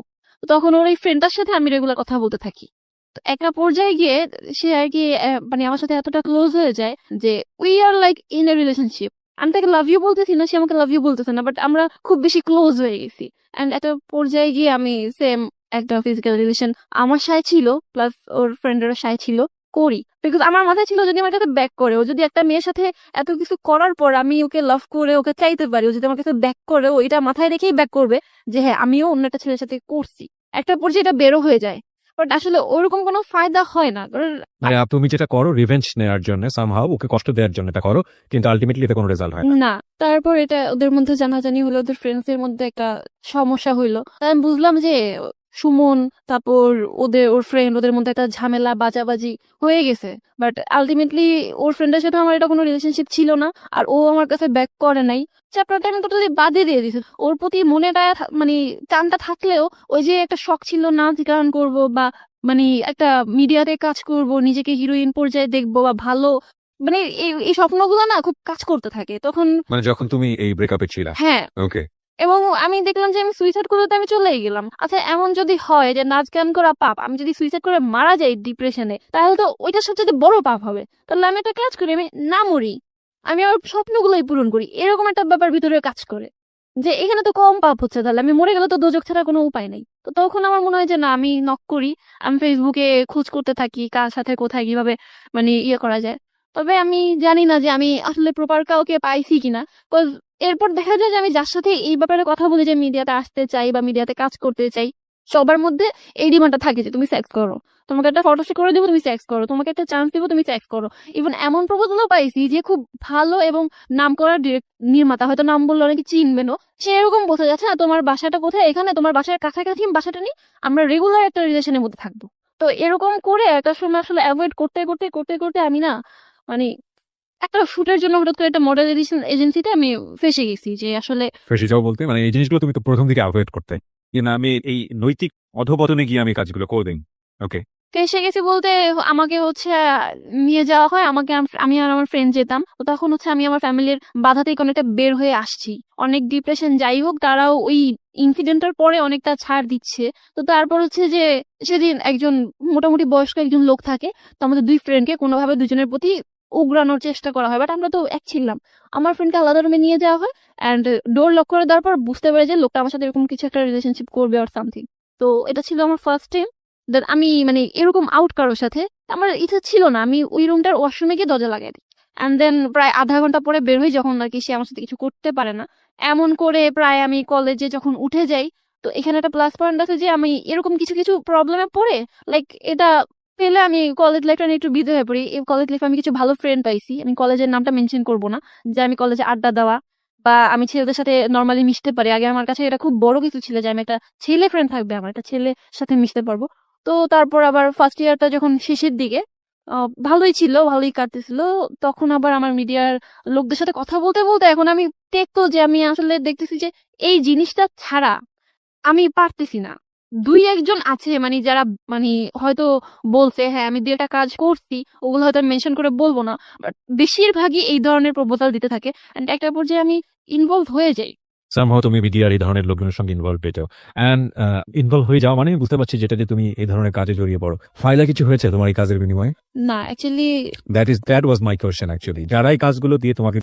তো তখন ওর এই ফ্রেন্ডটার সাথে আমি রেগুলার কথা বলতে থাকি। তো একটা পর্যায়ে গিয়ে সে আর কি মানে আমার সাথে এতটা ক্লোজ হয়ে যায় যে we are like in a relationship. আমি তাকে লাভ ইউ বলতেছি না, সে আমাকে লাভ ইউ বলতেছে না, বাট আমরা খুব বেশি ক্লোজ হয়ে গেছি। এন্ড একটা পর্যায়ে গিয়ে আমি সেম একটা ফিজিক্যাল রিলেশন আমার সাথে ছিল, প্লাস ওর ফ্রেন্ডের সাথে ছিল, করি। বিকজ আমার মাথায় ছিল যদি আমার কাছে ব্যাক করে, ও যদি একটা মেয়ের সাথে এত কিছু করার পর আমি ওকে লাভ করে ওকে চাইতে পারি, ও যদি আমার কাছে ব্যাক করে, ও এটা মাথায় রেখেই ব্যাক করবে যে হ্যাঁ আমিও অন্য একটা ছেলের সাথে করছি। একটা পর্যায়ে এটা বেরো হয়ে যায়, বাট আসলে ওরকম কোনো ফায়দা হয় না, কারণ মানে তুমি যেটা করো রিভেঞ্জ নেওয়ার জন্য, সামহাউ ওকে কষ্ট দেওয়ার জন্য এটা করো, কিন্তু আলটিমেটলি এতে কোনো রেজাল্ট হয় না। না। তারপর এটা ওদের মধ্যে জানাজানি হলো, ওদের ফ্রেন্ডস এর মধ্যে একটা সমস্যা হইলো। তাই আমি বুঝলাম যে সুমন, তারপর ওর ফ্রেন্ড, ওদের মধ্যে একটা ঝামেলা বাজাবাজি হয়ে গেছে। বাট আলটিমেটলি ওর ফ্রেন্ডের সাথে আমার এটা কোনো রিলেশনশিপ ছিল না, আর ও আমার কাছে ব্যাক করে নাই। চ্যাপ্টারটা আমি টোটালি বাদে দিয়ে দিছি। ওর প্রতি মনেটা মানে টানটা থাকলেও, ওই যে একটা শখ ছিল নাচ গান করব, বা মানে একটা মিডিয়াতে কাজ করব, নিজেকে হিরোইন পর্যায়ে দেখবো, বা ভালো মানে এই স্বপ্নগুলো না খুব কাজ করতে থাকে তখন। মানে যখন তুমি এই ব্রেকআপে ছিলা। হ্যাঁ, ওকে। এবং আমি দেখলাম যে আমি সুইসাইড করতে আমি চলেই গেলাম। আচ্ছা, এমন যদি হয় যে নাচ গান করা পাপ, আমি যদি সুইসাইড করে মারা যাই ডিপ্রেশনে, তাহলে তো ওইটা সবচেয়ে বড় পাপ হবে। তাহলে আমি একটা কাজ করি, আমি না মরি, আমি আমার স্বপ্নগুলোই পূরণ করি, এরকম একটা ব্যাপার ভিতরে কাজ করে যে এখানে তো কম পাপ হচ্ছে, তাহলে আমি মরে গেলে তো দোজক ছাড়া কোনো উপায় নেই। তো তখন আমার মনে হয় যে না, আমি নক করি, আমি ফেসবুকে খোঁজ করতে থাকি কার সাথে কোথায় কিভাবে মানে ইয়ে করা যায়। তবে আমি জানি না যে আমি আসলে প্রপার কাউকে পাইছি কিনা। এরপর দেখা যায় যে আমি যার সাথে এই ব্যাপারে কথা বলি, যে মিডিয়াতে আসতে চাই বা মিডিয়াতে কাজ করতে চাই, সবার মধ্যে এই ডিমান্ডটা থাকে যে তুমি সেক্স করো, তোমাকে একটা ফটোশুট করে দেবো, তুমি সেক্স করো, তোমাকে একটা চান্স দেবো, তুমি সেক্স করো। ইভেন এমন প্রপোজালও পাইছি যে খুব ভালো এবং নাম করা নির্মাতা, হয়তো নাম বললে অনেকে চিনবেনও, সে এরকম বলতে যাচ্ছে না তোমার বাসাটা কোথায়, এখানে তোমার বাসার কাছাকাছি বাসাটা নেই, আমরা রেগুলার একটা রিলেশনের মধ্যে থাকবো। তো এরকম করে একটা সময় আসলে অ্যাভয়েড করতে করতে করতে করতে আমি না মানে একটা শুটের জন্য হঠাৎ করে একটা মডেল এজেন্সিতে আমি ফেসে গেছি, যে আসলে ফেসে যাও বলতে মানে এই জিনিসগুলো তুমি তো প্রথম দিকে অ্যাভয়েড করতে, যে না আমি এই নৈতিক অধপতনে গিয়ে আমি কাজগুলো করে দিই। ওকে। ফেসে গেছি বলতে আমাকে হচ্ছে নিয়ে যাওয়া হয়, আমাকে আমি আর আমার ফ্রেন্ড যেতাম। তো তখন হচ্ছে আমি আমার ফ্যামিলির বাধা থেকে অনেকটা বের হয়ে আসছি, অনেক ডিপ্রেশন যাই হোক, তারাও ওই ইনসিডেন্টের পরে অনেকটা ছাড় দিচ্ছে। তো তারপর হচ্ছে যে সেদিন একজন মোটামুটি বয়স্ক একজন লোক থাকে, তো আমাদের দুই ফ্রেন্ডকে কোনোভাবে দুজনের প্রতি উগরানোর চেষ্টা করা হয়, বাট আমরা তো এক ছিলাম। আমার ফ্রেন্ডকে আলাদা রুমে নিয়ে যাওয়া হয়, অ্যান্ড ডোর লক করে দেওয়ার পর বুঝতে পারে যে লোকটা আমার সাথে এরকম কিছু একটা রিলেশনশিপ করবে অর সামথিং। তো এটা ছিল আমার ফার্স্ট টাইম দেন আমি মানে এরকম আউট কারোর সাথে। আমার ইচ্ছা ছিল না, আমি ওই রুমটার ওয়াশরুমে গিয়ে দরজা লাগাই দিই। অ্যান্ড দেন প্রায় আধা ঘন্টা পরে বের হই, যখন আর কি সে আমার সাথে কিছু করতে পারে না। এমন করে প্রায় আমি কলেজে যখন উঠে যাই, তো এখানে একটা প্লাস পয়েন্ট আছে যে আমি এরকম কিছু কিছু প্রবলেমে পড়ে, লাইক এটা পেলে আমি কলেজ লাইফটা নিয়ে একটু বিধ হয়ে পড়ি। এই কলেজ লাইফে আমি কিছু ভালো ফ্রেন্ড পাইছি, আমি কলেজের নামটা মেনশন করবো না, যে আমি কলেজে আড্ডা দেওয়া বা আমি ছেলেদের সাথে নর্মালি মিশতে পারি। আগে আমার কাছে এটা খুব বড় কিছু ছিল যে আমি একটা ছেলে ফ্রেন্ড থাকবে, আমার একটা ছেলের সাথে মিশতে পারবো। তো তারপর আবার ফার্স্ট ইয়ারটা যখন শেষের দিকে ভালোই ছিল, ভালোই কাটতেছিল। তখন আবার আমার মিডিয়ার লোকদের সাথে কথা বলতে বলতে এখন আমি দেখতো যে আমি আসলে দেখতেছি যে এই জিনিসটা ছাড়া আমি পারতেছি না। দুই একজন আছে মানে যারা মানে হয়তো বলছে হ্যাঁ আমি 2টা কাজ করছি, ওগুলো হয়তো মেনশন করে বলবো না, বাট বেশিরভাগই এই ধরনের প্রপোজাল দিতে থাকে, এন্ড একটা পর্যায়ে আমি ইনভলভ হয়ে যাই। সামহাও তুমি মিডিয়ার এই ধরনের লোকজনের সঙ্গে ইনভলভ হয়ে যাও অ্যান্ড ইনভলভ হয়ে যাও মানে বুঝতে পারছি যেটা যে তুমি এই ধরনের কাজে জড়িয়ে পড়ো। ফাইলা কিছু হয়েছে তোমার এই কাজের বিনিময়ে? না actually that was my question actually. যারা এই কাজগুলো দিয়ে তোমাকে